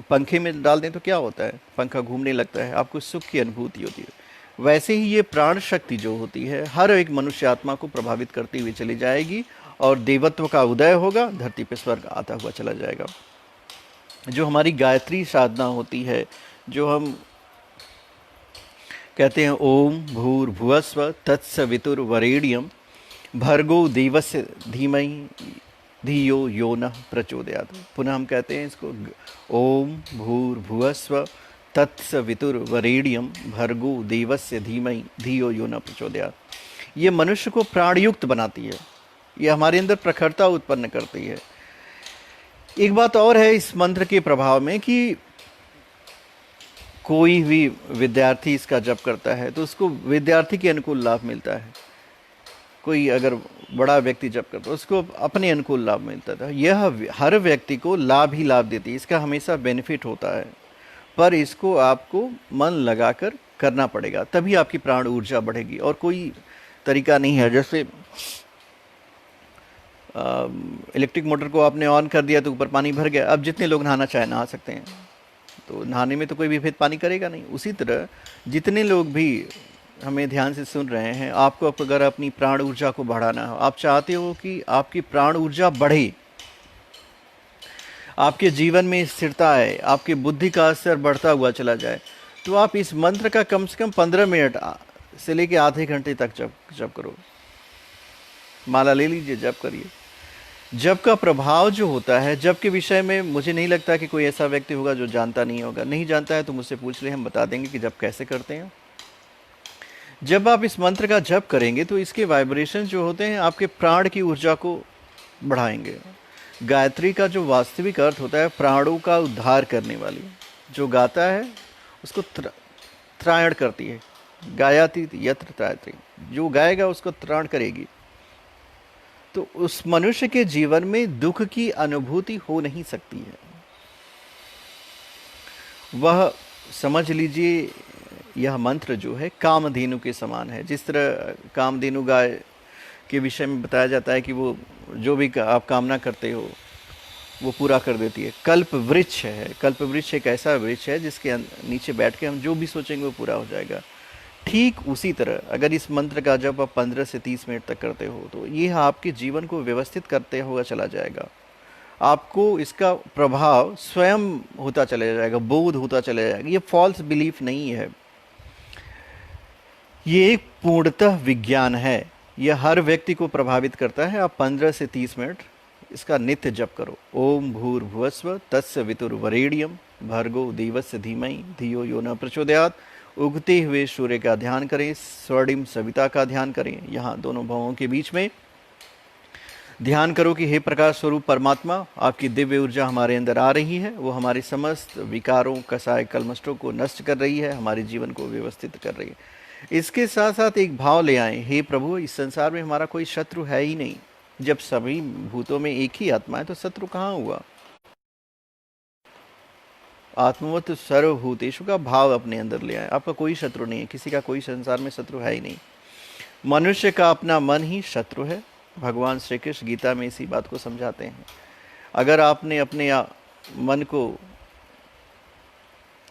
पंखे में डाल दें तो क्या होता है? पंखा घूमने लगता है, आपको सुख की अनुभूति होती है। वैसे ही ये प्राण शक्ति जो होती है हर एक मनुष्य आत्मा को प्रभावित करती हुई चली जाएगी और देवत्व का उदय होगा, धरती पर स्वर्ग आता हुआ चला जाएगा। जो हमारी गायत्री साधना होती है, जो हम कहते हैं ओम भूर्भुवस्व तत्सवितुर्वरेण्यम भर्गो देवस्य धीमहि धियो यो नः प्रचोदयात्। पुनः हम कहते हैं इसको ओम भूर्भुवस्व तत्सवितुर्वरेण्यम भर्गो देवस्य धीमहि धियो यो नः प्रचोदयात्। ये मनुष्य को प्राणयुक्त बनाती है, ये हमारे अंदर प्रखरता उत्पन्न करती है। एक बात और है इस मंत्र के प्रभाव में कि कोई भी विद्यार्थी इसका जप करता है तो उसको विद्यार्थी के अनुकूल लाभ मिलता है। कोई अगर बड़ा व्यक्ति जप करता है उसको अपने अनुकूल लाभ मिलता था। यह हर व्यक्ति को लाभ ही लाभ देती है, इसका हमेशा बेनिफिट होता है। पर इसको आपको मन लगाकर करना पड़ेगा, तभी आपकी प्राण ऊर्जा बढ़ेगी। और कोई तरीका नहीं है। जैसे इलेक्ट्रिक मोटर को आपने ऑन कर दिया तो ऊपर पानी भर गया, अब जितने लोग नहाना चाहे नहा सकते हैं, तो नहाने में तो कोई भी भेद पानी करेगा नहीं। उसी तरह जितने लोग भी हमें ध्यान से सुन रहे हैं, आपको अगर अपनी प्राण ऊर्जा को बढ़ाना हो, आप चाहते हो कि आपकी प्राण ऊर्जा बढ़े, आपके जीवन में स्थिरता आए, आपकी बुद्धि का असर बढ़ता हुआ चला जाए, तो आप इस मंत्र का कम से कम 15 मिनट से लेकर आधे घंटे तक जप करो। माला ले लीजिए, जप करिए। जप का प्रभाव जो होता है, जप के विषय में मुझे नहीं लगता कि कोई ऐसा व्यक्ति होगा जो जानता नहीं होगा। नहीं जानता है तो मुझसे पूछ ले, हम बता देंगे कि जप कैसे करते हैं। जब आप इस मंत्र का जप करेंगे तो इसके वाइब्रेशन जो होते हैं आपके प्राण की ऊर्जा को बढ़ाएंगे। गायत्री का जो वास्तविक अर्थ होता है प्राणों का उद्धार करने वाली, जो गाता है उसको त्रायण करती है। गायाति यत्र त्रायत्री, जो गाएगा उसको त्राण करेगी। तो उस मनुष्य के जीवन में दुख की अनुभूति हो नहीं सकती है। वह समझ लीजिए यह मंत्र जो है कामधेनु के समान है। जिस तरह कामधेनु गाय के विषय में बताया जाता है कि वो जो भी आप कामना करते हो वो पूरा कर देती है। कल्प वृक्ष है, कल्प वृक्ष एक ऐसा वृक्ष है जिसके नीचे बैठ के हम जो भी सोचेंगे वो पूरा हो जाएगा। ठीक उसी तरह अगर इस मंत्र का जब आप 15 से 30 मिनट तक करते हो तो ये आपके जीवन को व्यवस्थित करते हुआ चला जाएगा। आपको इसका प्रभाव स्वयं होता चला जाएगा, बोध होता चला जाएगा। ये फॉल्स बिलीफ नहीं है, ये एक पूर्णतः विज्ञान है। यह हर व्यक्ति को प्रभावित करता है। आप 15 से 30 मिनट इसका नित्य जप करो। ओम भूर्भुवस्व तस्य वितुर्वरेण्यम भर्गो देवस्य धीमहि धियो यो न प्रचोदयात्। उगते हुए सूर्य का ध्यान करें, स्वर्णिम सविता का ध्यान करें। यहाँ दोनों भावों के बीच में ध्यान करो कि हे प्रकाश स्वरूप परमात्मा, आपकी दिव्य ऊर्जा हमारे अंदर आ रही है, वो हमारे समस्त विकारों कसाय कलमष्टों को नष्ट कर रही है, हमारे जीवन को व्यवस्थित कर रही है। इसके साथ साथ एक भाव ले आए, हे प्रभु इस संसार में हमारा कोई शत्रु है ही नहीं। जब सभी भूतों में एक ही आत्मा है तो शत्रु कहाँ हुआ। आत्मवत सर्वभूतेषु का भाव अपने अंदर ले आए। आपका कोई शत्रु नहीं है, किसी का कोई संसार में शत्रु है ही नहीं। मनुष्य का अपना मन ही शत्रु है। भगवान श्री कृष्ण गीता में इसी बात को समझाते हैं। अगर आपने अपने मन को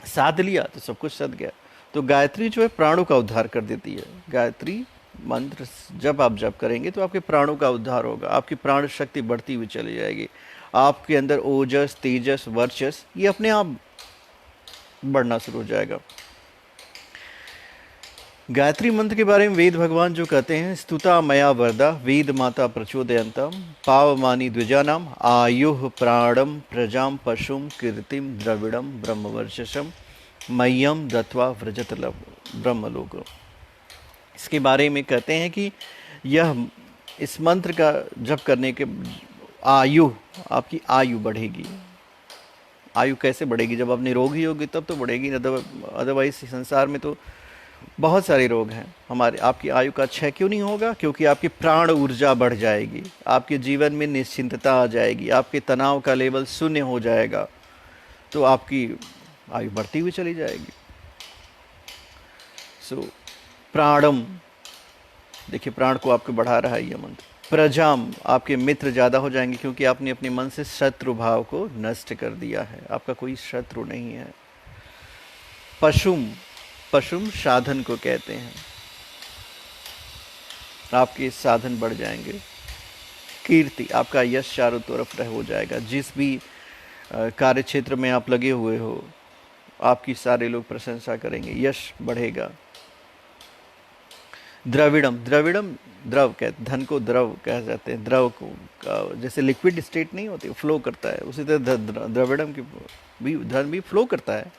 साध लिया तो सब कुछ सध गया। तो गायत्री जो है प्राणों का उद्धार कर देती है। गायत्री मंत्र जब आप जप करेंगे तो आपके प्राणों का उद्धार होगा, आपकी प्राण शक्ति बढ़ती हुई चली जाएगी। आपके अंदर ओजस तेजस वर्चस ये अपने आप बढ़ना शुरू हो जाएगा। गायत्री मंत्र के बारे में वेद भगवान जो कहते हैं, स्तुता मया वरदा वेद माता प्रचोदयंतम पावमानी द्विजानाम आयुः प्राणम प्रजाम पशुम कीर्तिम द्रविड़म ब्रह्मवर्चसम मय्यम दत्वा व्रजत ब्रह्मलोक। इसके बारे में कहते हैं कि यह इस मंत्र का जप करने के आयु, आपकी आयु बढ़ेगी। आयु कैसे बढ़ेगी? जब आप निरोगी होगी तब तो बढ़ेगी, अदरवाइज संसार में तो बहुत सारे रोग हैं। हमारे आपकी आयु का क्षय क्यों नहीं होगा? क्योंकि आपकी प्राण ऊर्जा बढ़ जाएगी, आपके जीवन में निश्चिंतता आ जाएगी, आपके तनाव का लेवल शून्य हो जाएगा, तो आपकी आयु बढ़ती हुई चली जाएगी। सो प्राणम, देखिए प्राण को आपको बढ़ा रहा है यह मंत्र। प्रजाम, आपके मित्र ज़्यादा हो जाएंगे क्योंकि आपने अपने मन से शत्रु भाव को नष्ट कर दिया है, आपका कोई शत्रु नहीं है। पशुम, पशुम साधन को कहते हैं, आपके साधन बढ़ जाएंगे। कीर्ति, आपका यश चारों तरफ हो जाएगा। जिस भी कार्य क्षेत्र में आप लगे हुए हो आपकी सारे लोग प्रशंसा करेंगे, यश बढ़ेगा। द्रविड़म, द्रविड़म द्रव कहते, धन को द्रव कह जाते हैं। द्रव को जैसे लिक्विड स्टेट नहीं होती, फ्लो करता है, उसी तरह द्रविड़म की भी धन भी फ्लो करता है।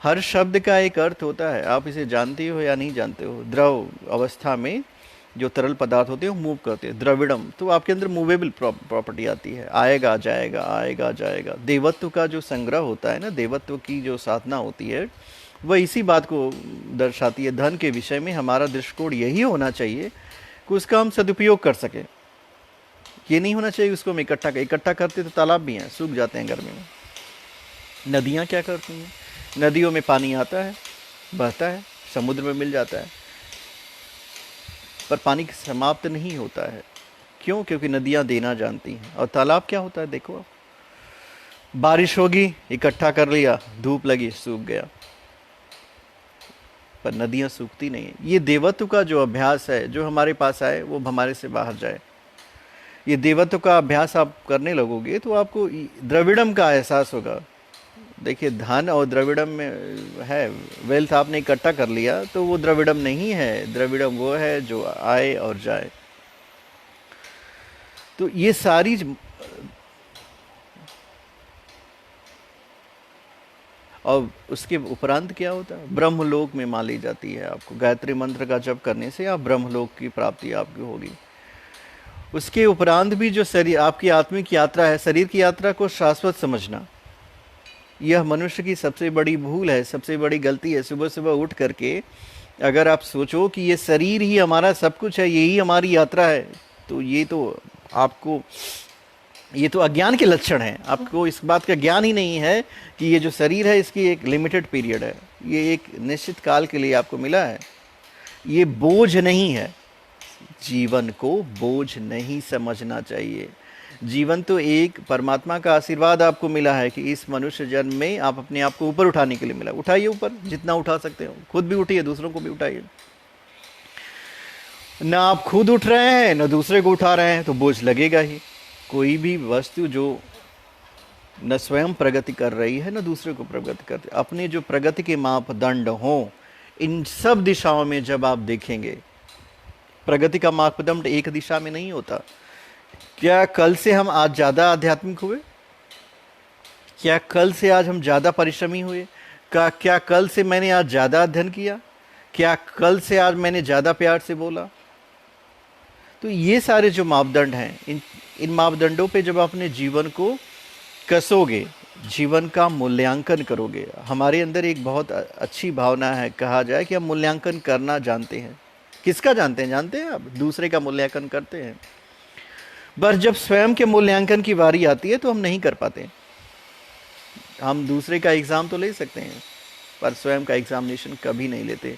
हर शब्द का एक अर्थ होता है, आप इसे जानते हो या नहीं जानते हो। द्रव अवस्था में जो तरल पदार्थ होते हैं वो मूव करते हैं। द्रविड़म तो आपके अंदर मूवेबल प्रॉपर्टी आती है, आएगा जाएगा आएगा जाएगा। देवत्व का जो संग्रह होता है ना, देवत्व की जो साधना होती है वह इसी बात को दर्शाती है। धन के विषय में हमारा दृष्टिकोण यही होना चाहिए कि उसका हम सदुपयोग कर सकें। ये नहीं होना चाहिए उसको हम इकट्ठा करते तो तालाब भी हैं, सूख जाते हैं गर्मी में। नदियाँ क्या करती हैं? नदियों में पानी आता है, बहता है, समुद्र में मिल जाता है, पर पानी समाप्त नहीं होता है। क्यों? क्योंकि नदियाँ देना जानती हैं। और तालाब क्या होता है? देखो, बारिश होगी, इकट्ठा कर लिया, धूप लगी, सूख गया, पर नदियाँ सूखती नहीं है। ये देवत्व का जो अभ्यास है, जो हमारे पास आए वो हमारे से बाहर जाए। ये देवत्व का अभ्यास आप करने लगोगे तो आपको द्रविड़म का एहसास होगा। देखिए धन और द्रविड़म में है, वेल्थ आपने इकट्ठा कर लिया तो वो द्रविड़म नहीं है। द्रविड़म वो है जो आए और जाए। तो ये सारी और उसके उपरांत क्या होता है? ब्रह्मलोक में मान ली जाती है। आपको गायत्री मंत्र का जप करने से आप ब्रह्मलोक की प्राप्ति आपकी होगी। उसके उपरांत भी जो शरीर आपकी आत्मिक यात्रा है, शरीर की यात्रा को शाश्वत समझना, यह मनुष्य की सबसे बड़ी भूल है, सबसे बड़ी गलती है। सुबह सुबह उठ करके अगर आप सोचो कि ये शरीर ही हमारा सब कुछ है, यही हमारी यात्रा है, तो आपको ये तो अज्ञान के लक्षण है। आपको इस बात का ज्ञान ही नहीं है कि ये जो शरीर है इसकी एक लिमिटेड पीरियड है, ये एक निश्चित काल के लिए आपको मिला है, ये बोझ नहीं है। जीवन को बोझ नहीं समझना चाहिए। जीवन तो एक परमात्मा का आशीर्वाद आपको मिला है कि इस मनुष्य जन्म में आप अपने आप को ऊपर उठाने के लिए मिला। उठाइए ऊपर, जितना उठा सकते हो, खुद भी उठिए, दूसरों को भी उठाइए। ना आप खुद उठ रहे हैं ना दूसरे को उठा रहे हैं तो बोझ लगेगा ही। कोई भी वस्तु जो न स्वयं प्रगति कर रही है न दूसरे को प्रगति करती, अपने जो प्रगति के मापदंड हों इन सब दिशाओं में जब आप देखेंगे, प्रगति का मापदंड एक दिशा में नहीं होता। क्या कल से हम आज ज़्यादा आध्यात्मिक हुए? क्या कल से आज हम ज़्यादा परिश्रमी हुए? क्या कल से मैंने आज ज़्यादा अध्ययन किया? क्या कल से आज मैंने ज़्यादा प्यार से बोला? तो ये सारे जो मापदंड हैं, इन मापदंडों पे जब अपने जीवन को कसोगे, जीवन का मूल्यांकन करोगे। हमारे अंदर एक बहुत अच्छी भावना है, कहा जाए कि हम मूल्यांकन करना जानते हैं। किसका जानते हैं? जानते हैं आप? दूसरे का मूल्यांकन करते हैं। बस जब स्वयं के मूल्यांकन की बारी आती है तो हम नहीं कर पाते। हम दूसरे का एग्ज़ाम तो ले सकते हैं पर स्वयं का एग्जामिनेशन कभी नहीं लेते।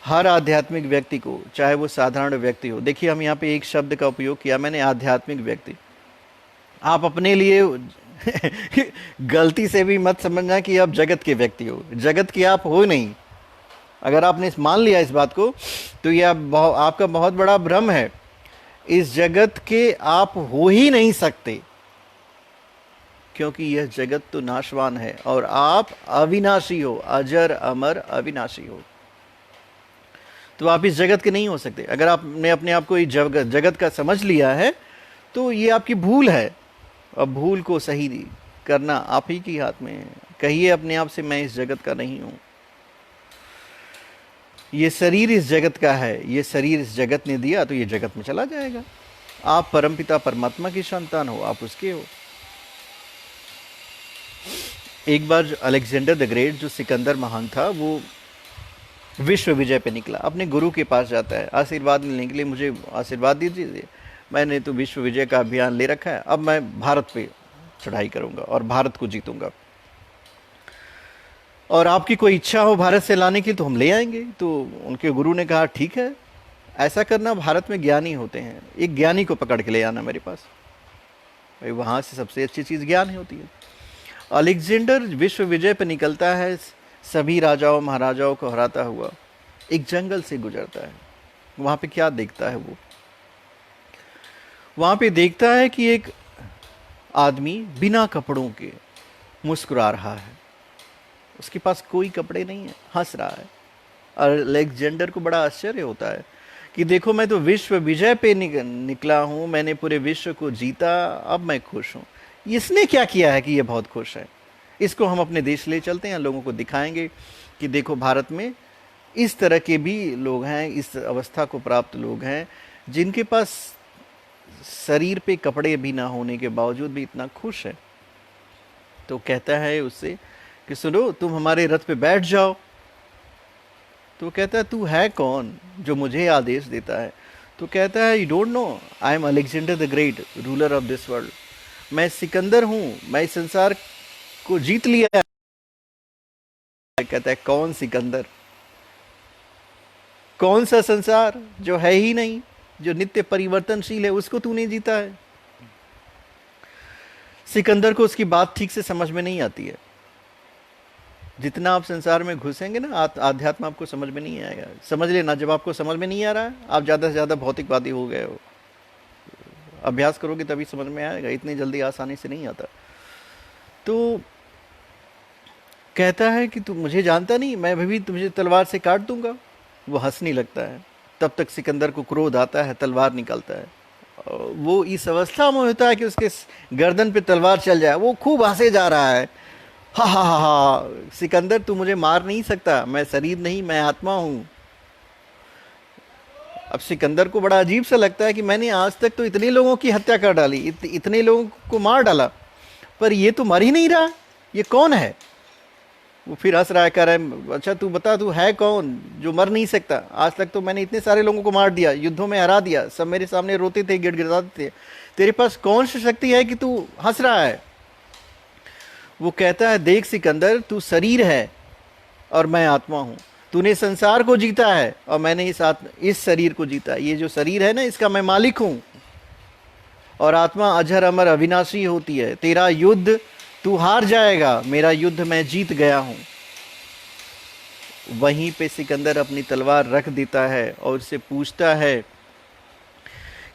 हर आध्यात्मिक व्यक्ति को, चाहे वो साधारण व्यक्ति हो, देखिए हम यहाँ पे एक शब्द का उपयोग किया मैंने, आध्यात्मिक व्यक्ति। आप अपने लिए गलती से भी मत समझना कि आप जगत के व्यक्ति हो। जगत के आप हो नहीं। अगर आपने मान लिया इस बात को तो यह आपका बहुत बड़ा भ्रम है। इस जगत के आप हो ही नहीं सकते, क्योंकि यह जगत तो नाशवान है और आप अविनाशी हो, अजर अमर अविनाशी हो। तो आप इस जगत के नहीं हो सकते। अगर आपने अपने आप को इस जगत का समझ लिया है तो ये आपकी भूल है। अब भूल को सही करना आप ही के हाथ में है। कहिए अपने आप से, मैं इस जगत का नहीं हूं। ये शरीर इस जगत का है, ये शरीर इस जगत ने दिया तो ये जगत में चला जाएगा। आप परमपिता परमात्मा की संतान हो, आप उसके हो। एक बार अलेक्जेंडर द ग्रेट, जो सिकंदर महान था, वो विश्व विजय पे निकला। अपने गुरु के पास जाता है आशीर्वाद मिलने के लिए, मुझे आशीर्वाद दीजिए, मैंने तो विश्व विजय का अभियान ले रखा है, अब मैं भारत पे चढ़ाई करूंगा और भारत को जीतूंगा, और आपकी कोई इच्छा हो भारत से लाने की तो हम ले आएंगे। तो उनके गुरु ने कहा ठीक है, ऐसा करना, भारत में ज्ञानी होते हैं, एक ज्ञानी को पकड़ के ले आना मेरे पास। भाई वहाँ से सबसे अच्छी चीज़ ज्ञान ही होती है। अलेक्जेंडर विश्व विजय पर निकलता है, सभी राजाओं महाराजाओं को हराता हुआ एक जंगल से गुजरता है। वहाँ पे क्या देखता है वो? वहाँ पे देखता है कि एक आदमी बिना कपड़ों के मुस्कुरा रहा है। उसके पास कोई कपड़े नहीं है, हंस रहा है। और अलेक्जेंडर को बड़ा आश्चर्य होता है कि देखो, मैं तो विश्व विजय पे निकला हूँ, मैंने पूरे विश्व को जीता, अब मैं खुश हूँ। इसने क्या किया है कि ये बहुत खुश है? इसको हम अपने देश ले चलते हैं, लोगों को दिखाएंगे कि देखो भारत में इस तरह के भी लोग हैं, इस अवस्था को प्राप्त लोग हैं जिनके पास शरीर पे कपड़े भी ना होने के बावजूद भी इतना खुश है। तो कहता है उससे कि सुनो, तुम हमारे रथ पे बैठ जाओ। तो कहता है तू है कौन जो मुझे आदेश देता है? तो कहता है, you don't know, I am Alexander the great, ruler of this world. मैं सिकंदर हूँ, मैं इस संसार को जीत लिया। कहता है कौन सिकंदर? कौन सा संसार जो है ही नहीं, जो नित्य परिवर्तनशील है, उसको तूने जीता है? सिकंदर को उसकी बात ठीक से समझ में नहीं आती है। जितना आप संसार में घुसेंगे ना, आध्यात्म आपको समझ में नहीं आएगा। समझ लेना, जब आपको समझ में नहीं आ रहा है, आप ज़्यादा से ज़्यादा भौतिकवादी हो गए हो। अभ्यास करोगे तभी समझ में आएगा, इतनी जल्दी आसानी से नहीं आता। तो कहता है कि तू मुझे जानता नहीं, मैं भी तुझे तलवार से काट दूंगा। वो हंसने लगता है। तब तक सिकंदर को क्रोध आता है, तलवार निकालता है। वो इस अवस्था में होता है कि उसके गर्दन पे तलवार चल जाए। वो खूब हंसे जा रहा है हा, सिकंदर तू मुझे मार नहीं सकता, मैं शरीर नहीं, मैं आत्मा हूं। अब सिकंदर को बड़ा अजीब सा लगता है कि मैंने आज तक तो इतने लोगों की हत्या कर डाली, इतने लोगों को मार डाला, पर ये तो मर ही नहीं रहा, ये कौन है? वो फिर हंस रहा है, कह रहा है अच्छा तू बता, तू है कौन जो मर नहीं सकता? आज तक तो मैंने इतने सारे लोगों को मार दिया, युद्धों में हरा दिया, सब मेरे सामने रोते थे, गिड़गिड़ाते थे, तेरे पास कौन सी शक्ति है कि तू हंस रहा है? वो कहता है देख सिकंदर, तू शरीर है और मैं आत्मा हूं। तूने संसार को जीता है और मैंने इस शरीर को जीता है। ये जो शरीर है ना, इसका मैं मालिक हूं। और आत्मा अजर अमर अविनाशी होती है। तेरा युद्ध तू हार जाएगा, मेरा युद्ध मैं जीत गया हूं। वहीं पे सिकंदर अपनी तलवार रख देता है और उससे पूछता है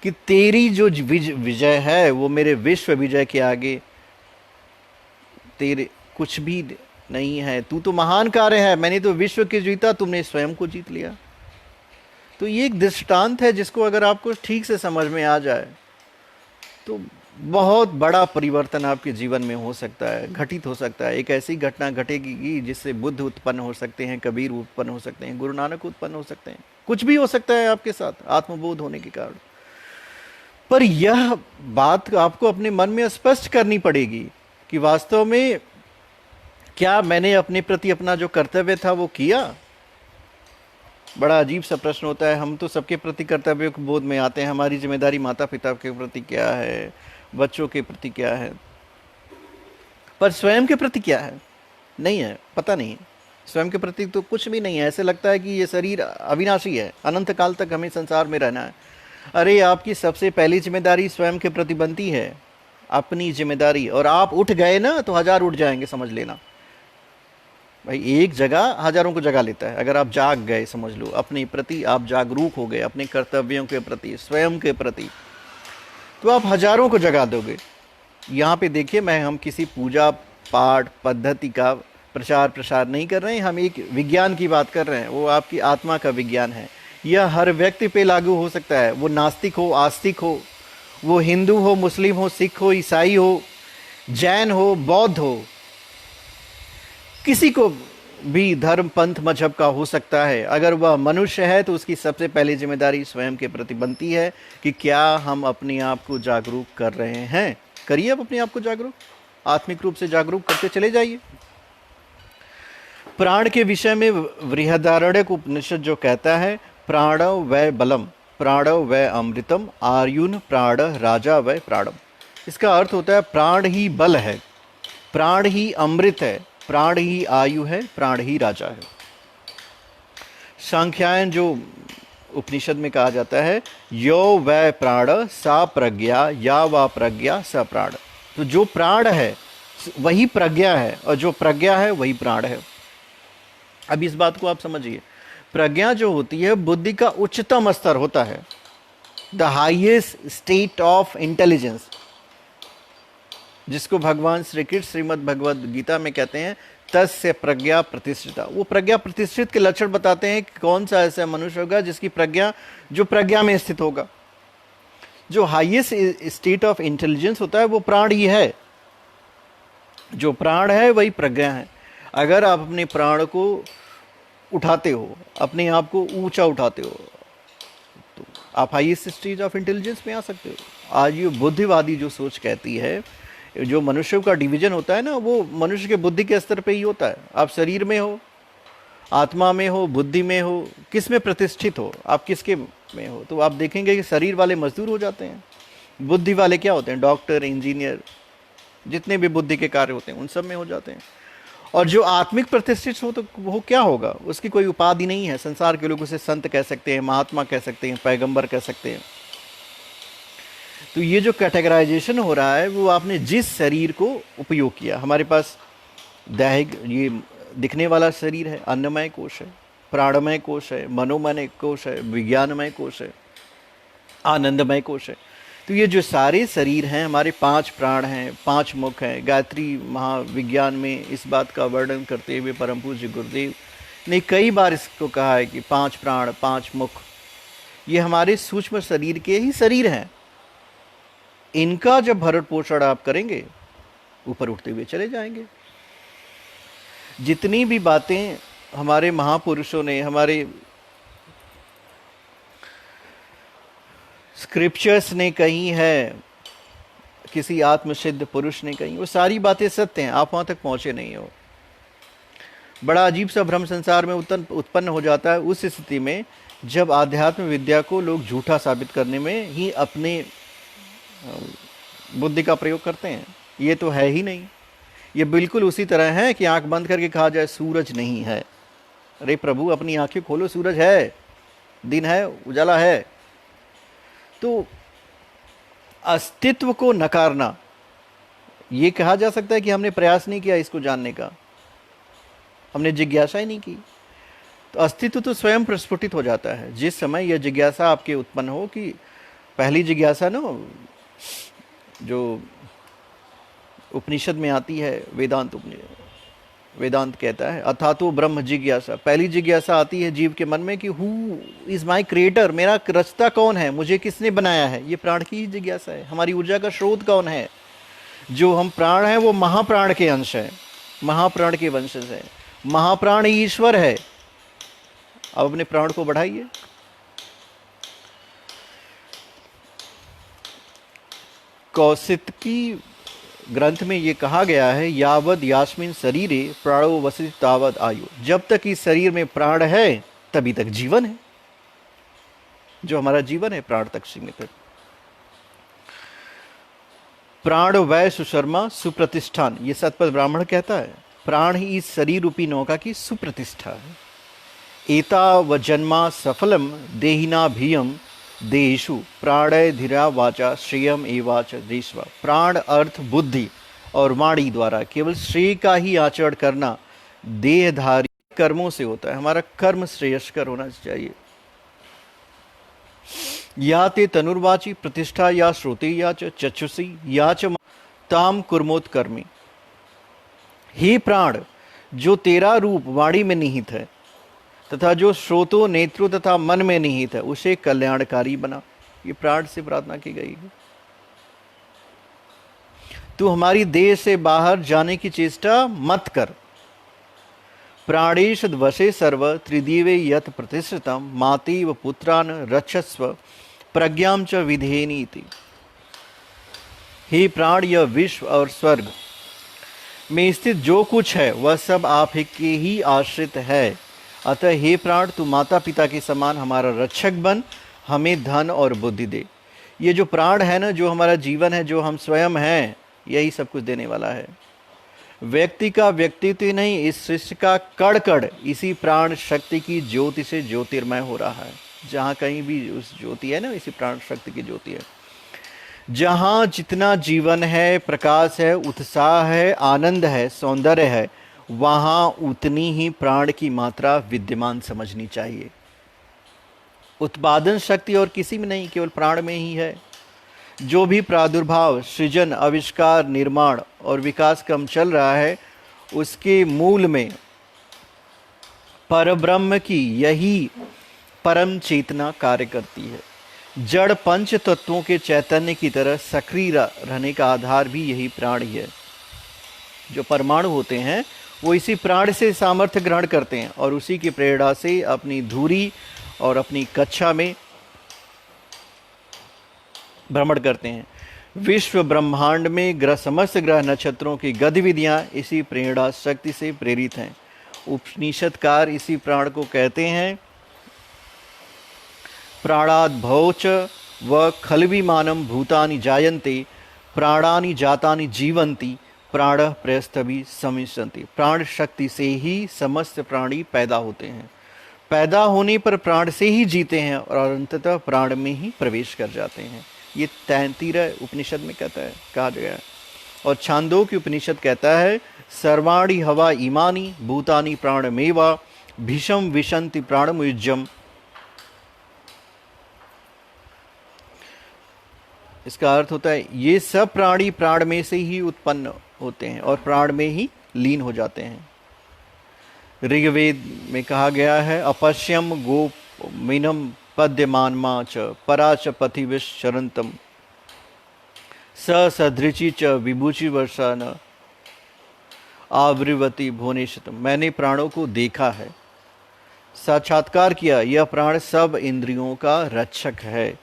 कि तेरी जो विजय है वो मेरे विश्व विजय के आगे तेरे कुछ भी नहीं है। तू तो महान कार्य है, मैंने तो विश्व के जीता, तुमने स्वयं को जीत लिया। तो ये एक दृष्टांत है जिसको अगर आपको ठीक से समझ में आ जाए तो बहुत बड़ा परिवर्तन आपके जीवन में हो सकता है, घटित हो सकता है। एक ऐसी घटना घटेगी जिससे बुद्ध उत्पन्न हो सकते हैं, कबीर उत्पन्न हो सकते हैं, गुरु नानक उत्पन्न हो सकते हैं, कुछ भी हो सकता है आपके साथ आत्मबोध होने के कारण। पर यह बात आपको अपने मन में स्पष्ट करनी पड़ेगी कि वास्तव में क्या मैंने अपने प्रति अपना जो कर्तव्य था वो किया? बड़ा अजीब सा प्रश्न होता है। हम तो सबके प्रति कर्तव्य बोध में आते हैं, हमारी जिम्मेदारी माता पिता के प्रति क्या है, बच्चों के प्रति क्या है, पर स्वयं के प्रति क्या है? नहीं है, पता नहीं। स्वयं के प्रति तो कुछ भी नहीं है। ऐसे लगता है कि ये शरीर अविनाशी है, अनंत काल तक हमें संसार में रहना है। अरे आपकी सबसे पहली जिम्मेदारी स्वयं के प्रति बनती है, अपनी जिम्मेदारी। और आप उठ गए ना तो हजार उठ जाएंगे, समझ लेना भाई। एक जगह हजारों को जगा लेता है। अगर आप जाग गए, समझ लो अपने प्रति आप जागरूक हो गए, अपने कर्तव्यों के प्रति, स्वयं के प्रति, तो आप हजारों को जगा दोगे। यहाँ पे देखिए, हम किसी पूजा पाठ पद्धति का प्रचार प्रसार नहीं कर रहे हैं, हम एक विज्ञान की बात कर रहे हैं। वो आपकी आत्मा का विज्ञान है। यह हर व्यक्ति पे लागू हो सकता है, वो नास्तिक हो, आस्तिक हो, वो हिंदू हो, मुस्लिम हो, सिख हो, ईसाई हो, जैन हो, बौद्ध हो, किसी को भी धर्म पंथ मजहब का हो सकता है। अगर वह मनुष्य है तो उसकी सबसे पहली जिम्मेदारी स्वयं के प्रति बनती है कि क्या हम अपने आप को जागरूक कर रहे हैं। करिए अब अपने आप को जागरूक, आत्मिक रूप से जागरूक करते चले जाइए। प्राण के विषय में बृहदारण्यक उपनिषद जो कहता है, प्राणव वै बलम, प्राणव वै अमृतम, आर्युन प्राण राजा वै प्राणम। इसका अर्थ होता है प्राण ही बल है, प्राण ही अमृत है, प्राण ही आयु है, प्राण ही राजा है। सांख्यायन जो उपनिषद में कहा जाता है, यो वै प्राण सा प्रज्ञा, या वा प्रज्ञा सा प्राण। तो जो प्राण है वही प्रज्ञा है, और जो प्रज्ञा है वही प्राण है। अब इस बात को आप समझिए, प्रज्ञा जो होती है बुद्धि का उच्चतम स्तर होता है, the highest state of intelligence, जिसको भगवान श्री कृष्ण श्रीमद् भगवद गीता में कहते हैं तस्य प्रज्ञा प्रतिष्ठिता। वो प्रज्ञा प्रतिष्ठित के लक्षण बताते हैं कि कौन सा ऐसा मनुष्य होगा जिसकी प्रज्ञा, जो प्रज्ञा में स्थित होगा। जो हाईएस्ट स्टेट ऑफ इंटेलिजेंस होता है वो प्राण ही है। जो प्राण है वही प्रज्ञा है। अगर आप अपने प्राण को उठाते हो, अपने आप को ऊंचा उठाते हो, तो आप हाईएस्ट स्टेज ऑफ इंटेलिजेंस में आ सकते हो। आज ये बुद्धिवादी जो सोच कहती है, जो मनुष्य का डिवीजन होता है ना, वो मनुष्य के बुद्धि के स्तर पे ही होता है। आप शरीर में हो, आत्मा में हो, बुद्धि में हो, किस में प्रतिष्ठित हो, आप किसके में हो, तो आप देखेंगे कि शरीर वाले मजदूर हो जाते हैं, बुद्धि वाले क्या होते हैं, डॉक्टर, इंजीनियर, जितने भी बुद्धि के कार्य होते हैं उन सब में हो जाते हैं। और जो आत्मिक प्रतिष्ठित हो तो वो क्या होगा, उसकी कोई उपाधि नहीं है। संसार के लोग उसे संत कह सकते हैं, महात्मा कह सकते हैं, पैगंबर कह सकते हैं। तो ये जो कैटेगराइजेशन हो रहा है वो आपने जिस शरीर को उपयोग किया। हमारे पास दैहिक ये दिखने वाला शरीर है, अन्नमय कोश है, प्राणमय कोश है, मनोमय कोश है, विज्ञानमय कोश है, आनंदमय कोश है। तो ये जो सारे शरीर हैं, हमारे 5 प्राण हैं, 5 मुख हैं। गायत्री महाविज्ञान में इस बात का वर्णन करते हुए परम पूज्य गुरुदेव ने कई बार इसको कहा है कि 5 प्राण, 5 मुख, ये हमारे सूक्ष्म शरीर के ही शरीर हैं। इनका जब भरण पोषण आप करेंगे, ऊपर उठते हुए चले जाएंगे। जितनी भी बातें हमारे महापुरुषों ने, हमारे स्क्रिप्चर्स ने कही है, किसी आत्मसिद्ध पुरुष ने कही, वो सारी बातें सत्य हैं, आप वहां तक पहुंचे नहीं हो। बड़ा अजीब सा भ्रम संसार में उत्पन्न हो जाता है उस स्थिति में जब आध्यात्म विद्या को लोग झूठा साबित करने में ही अपने बुद्धि का प्रयोग करते हैं। ये तो है ही नहीं। ये बिल्कुल उसी तरह है कि आंख बंद करके कहा जाए सूरज नहीं है। अरे प्रभु, अपनी आंखें खोलो, सूरज है, दिन है, उजाला है। तो अस्तित्व को नकारना, ये कहा जा सकता है कि हमने प्रयास नहीं किया इसको जानने का, हमने जिज्ञासा ही नहीं की। तो अस्तित्व तो स्वयं प्रस्फुटित हो जाता है जिस समय यह जिज्ञासा आपके उत्पन्न हो। कि पहली जिज्ञासा ना, जो उपनिषद में आती है, वेदांत कहता है अथातो ब्रह्म जिज्ञासा। पहली जिज्ञासा आती है जीव के मन में कि हु इज माई क्रिएटर, मेरा रचता कौन है, मुझे किसने बनाया है। ये प्राण की ही जिज्ञासा है। हमारी ऊर्जा का स्रोत कौन है। जो हम प्राण हैं वो महाप्राण के अंश है, महाप्राण के वंशज है। महाप्राण ही ईश्वर है। अब अपने प्राण को बढ़ाइए। कौशितकी ग्रंथ में ये कहा गया है, यावद यास्मिन शरीरे प्राणो वसित तावद आयु। जब तक इस शरीर में प्राण है तभी तक जीवन है। जो हमारा जीवन है प्राण तक सीमित है। प्राण वै सुशर्मा सुप्रतिष्ठान, ये सतपथ ब्राह्मण कहता है। प्राण ही इस शरीर रूपी नौका की सुप्रतिष्ठा है। एता व जन्मा सफलम देहिना भियम देशु प्राणय धीरा वाचा श्रेयम एवाच देशवा। प्राण, अर्थ, बुद्धि और वाणी द्वारा केवल श्रेय का ही आचरण करना देहधारी कर्मों से होता है। हमारा कर्म श्रेयस्कर होना चाहिए। या ते तनुर्वाची प्रतिष्ठा या श्रोते या चक्षुषी या च ताम कुर्मोत कर्मी। हे प्राण, जो तेरा रूप वाणी में निहित है तथा जो श्रोतों, नेत्रों तथा मन में निहित है, उसे कल्याणकारी बना। ये प्राण से प्रार्थना की गई है। तू हमारी देह से बाहर जाने की चेष्टा मत कर। प्राणेश वशे सर्व त्रिदिवे यत प्रतिष्ठितम माते व पुत्रान रक्षस्व प्रज्ञाम च विधेनीति। हे प्राण, यह विश्व और स्वर्ग में स्थित जो कुछ है वह सब आप के ही आश्रित है। अतः हे प्राण, तू माता पिता के समान हमारा रक्षक बन, हमें धन और बुद्धि दे। ये जो प्राण है ना, जो हमारा जीवन है, जो हम स्वयं हैं, यही सब कुछ देने वाला है। व्यक्ति का व्यक्तित्व नहीं, इस सृष्टि का कण कण इसी प्राण शक्ति की ज्योति से ज्योतिर्मय हो रहा है। जहाँ कहीं भी उस ज्योति है ना, इसी प्राण शक्ति की ज्योति है। जहाँ जितना जीवन है, प्रकाश है, उत्साह है, आनंद है, सौंदर्य है, वहाँ उतनी ही प्राण की मात्रा विद्यमान समझनी चाहिए। उत्पादन शक्ति और किसी में नहीं, केवल प्राण में ही है। जो भी प्रादुर्भाव, सृजन, आविष्कार, निर्माण और विकास क्रम चल रहा है, उसके मूल में परब्रह्म की यही परम चेतना कार्य करती है। जड़ पंच तत्वों के चैतन्य की तरह सक्रिय रहने का आधार भी यही प्राण ही है। जो परमाणु होते हैं वो इसी प्राण से सामर्थ्य ग्रहण करते हैं और उसी की प्रेरणा से अपनी धुरी और अपनी कक्षा में भ्रमण करते हैं। विश्व ब्रह्मांड में समस्त ग्रह नक्षत्रों की गतिविधियां इसी प्रेरणा शक्ति से प्रेरित हैं। उपनिषदकार इसी प्राण को कहते हैं प्राणाद भौच व खलविमानम भूतानि जायन्ते प्राणानि जातानि जीवन्ति प्राण प्रयस्तभी समिशन्ति। प्राण शक्ति से ही समस्त प्राणी पैदा होते हैं। पैदा होने पर प्राण से ही जीते हैं और अंततः प्राण में ही प्रवेश कर जाते हैं। ये तैंतीरह उपनिषद में कहा गया है। और छांदोग्य उपनिषद कहता है सर्वाणि हवा इमानी भूतानि प्राणमेवा भीषम विशन्ति प्राणमुज्जम। इसका अर्थ होता है ये सब प्राणी प्राण में से ही उत्पन्न होते हैं और प्राण में ही लीन हो जाते हैं। ऋग्वेद में कहा गया है अपश्यम गोमिनम पद्यमानमा च परा च पथिविश्चरन्तम स सदृचि च विभूचि वर्षा न आवृवती भुवनेशतम, मैंने प्राणों को देखा है, साक्षात्कार किया। यह प्राण सब इंद्रियों का रक्षक है,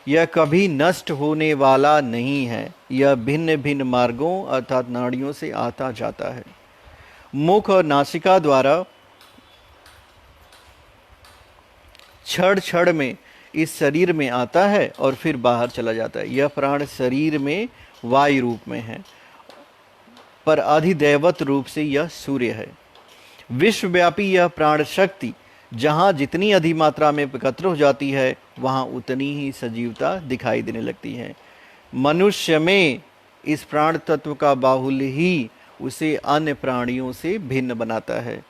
यह कभी नष्ट होने वाला नहीं है। यह भिन्न भिन्न मार्गों अर्थात नाड़ियों से आता जाता है, मुख और नासिका द्वारा क्षण क्षण में इस शरीर में आता है और फिर बाहर चला जाता है। यह प्राण शरीर में वायु रूप में है, पर अधिदैवत रूप से यह सूर्य है। विश्वव्यापी यह प्राण शक्ति जहाँ जितनी अधिमात्रा में एकत्र हो जाती है, वहाँ उतनी ही सजीवता दिखाई देने लगती है। मनुष्य में इस प्राण तत्व का बाहुल्य ही उसे अन्य प्राणियों से भिन्न बनाता है।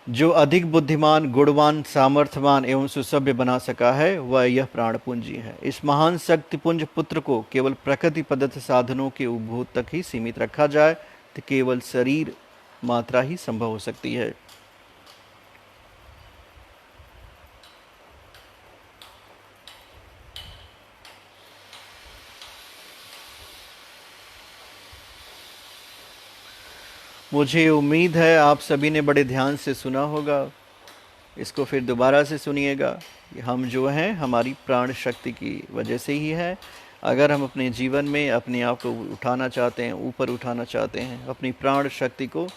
जो अधिक बुद्धिमान, गुणवान, सामर्थ्यवान एवं सुसभ्य बना सका है, वह यह प्राण पूंजी है। इस महान शक्ति पुंज पुत्र को केवल प्रकृति पदार्थ साधनों के उपभोग तक ही सीमित रखा जाए तो केवल शरीर मात्रा ही संभव हो सकती है। मुझे उम्मीद है आप सभी ने बड़े ध्यान से सुना होगा। इसको फिर दोबारा से सुनिएगा। हम जो हैं हमारी प्राण शक्ति की वजह से ही है। अगर हम अपने जीवन में अपने आप को उठाना चाहते हैं, ऊपर उठाना चाहते हैं, अपनी प्राण शक्ति को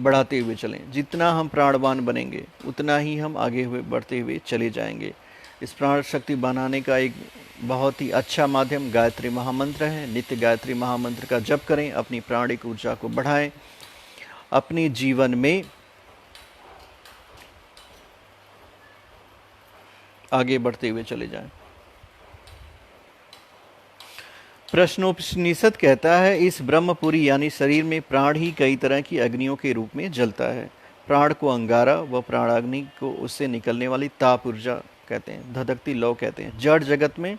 बढ़ाते हुए चलें। जितना हम प्राणवान बनेंगे उतना ही हम आगे हुए बढ़ते हुए चले जाएंगे। इस प्राण शक्ति बनाने का एक बहुत ही अच्छा माध्यम गायत्री महामंत्र है। नित्य गायत्री महामंत्र का जप करें, अपनी प्राणिक ऊर्जा को बढ़ाएं, अपने जीवन में आगे बढ़ते हुए चले जाएं। प्रश्नोपनिषद कहता है, इस ब्रह्मपुरी यानी शरीर में प्राण ही कई तरह की अग्नियों के रूप में जलता है। प्राण को अंगारा व प्राणाग्नि को उससे निकलने वाली ताप ऊर्जा कहते हैं, धधकती लौ कहते हैं। जड़ जगत में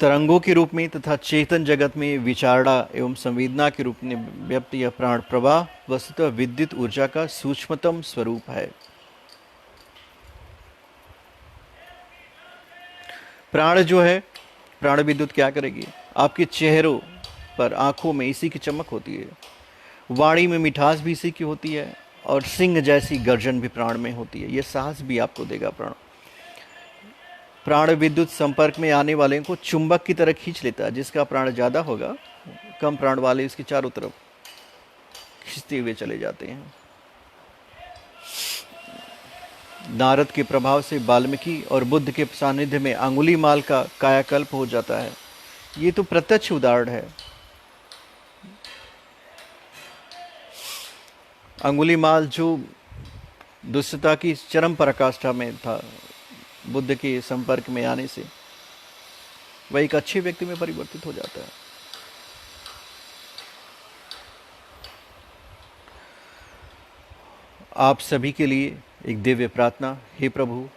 तरंगों के रूप में तथा चेतन जगत में विचारणा एवं संवेदना के रूप में व्यक्त यह प्राण प्रवाह वस्तुतः विद्युत ऊर्जा का सूक्ष्मतम स्वरूप है। प्राण जो है, प्राण विद्युत क्या करेगी? आपके चेहरों पर, आंखों में इसी की चमक होती है, वाणी में मिठास भी इसी की होती है, और सिंह जैसी गर्जन भी प्राण में होती है। यह साहस भी आपको देगा प्राण। प्राण विद्युत संपर्क में आने वाले को चुंबक की तरह खींच लेता है। जिसका प्राण ज़्यादा होगा, कम प्राण वाले इसके चारों तरफ खींचते हुए चले जाते हैं। नारद के प्रभाव से वाल्मीकि और बुद्ध के सानिध्य में अंगुलीमाल का कायाकल्प हो जाता है। ये तो प्रत्यक्ष उदाहरण है। अंगुलीमाल जो दुष्टता की चरम पराकाष्ठा में था, बुद्ध के संपर्क में आने से वह एक अच्छे व्यक्ति में परिवर्तित हो जाता है। आप सभी के लिए एक दिव्य प्रार्थना। हे प्रभु,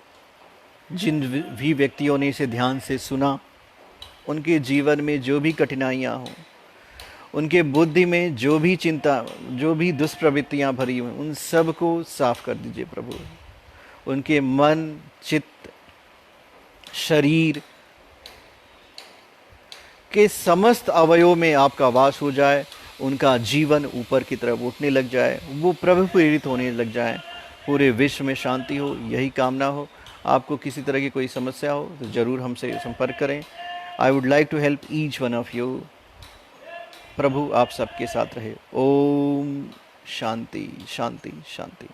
जिन भी व्यक्तियों ने इसे ध्यान से सुना, उनके जीवन में जो भी कठिनाइयाँ हों, उनके बुद्धि में जो भी चिंता, जो भी दुष्प्रवृत्तियाँ भरी हुई, उन सब को साफ कर दीजिए प्रभु। उनके मन, चित्त, शरीर के समस्त अवयवों में आपका वास हो जाए। उनका जीवन ऊपर की तरफ उठने लग जाए, वो प्रभु प्रेरित होने लग जाए। पूरे विश्व में शांति हो, यही कामना हो। आपको किसी तरह की कोई समस्या हो तो ज़रूर हमसे संपर्क करें। I would like to help each one of you. प्रभु आप सबके साथ रहे। ओम शांति शांति शांति।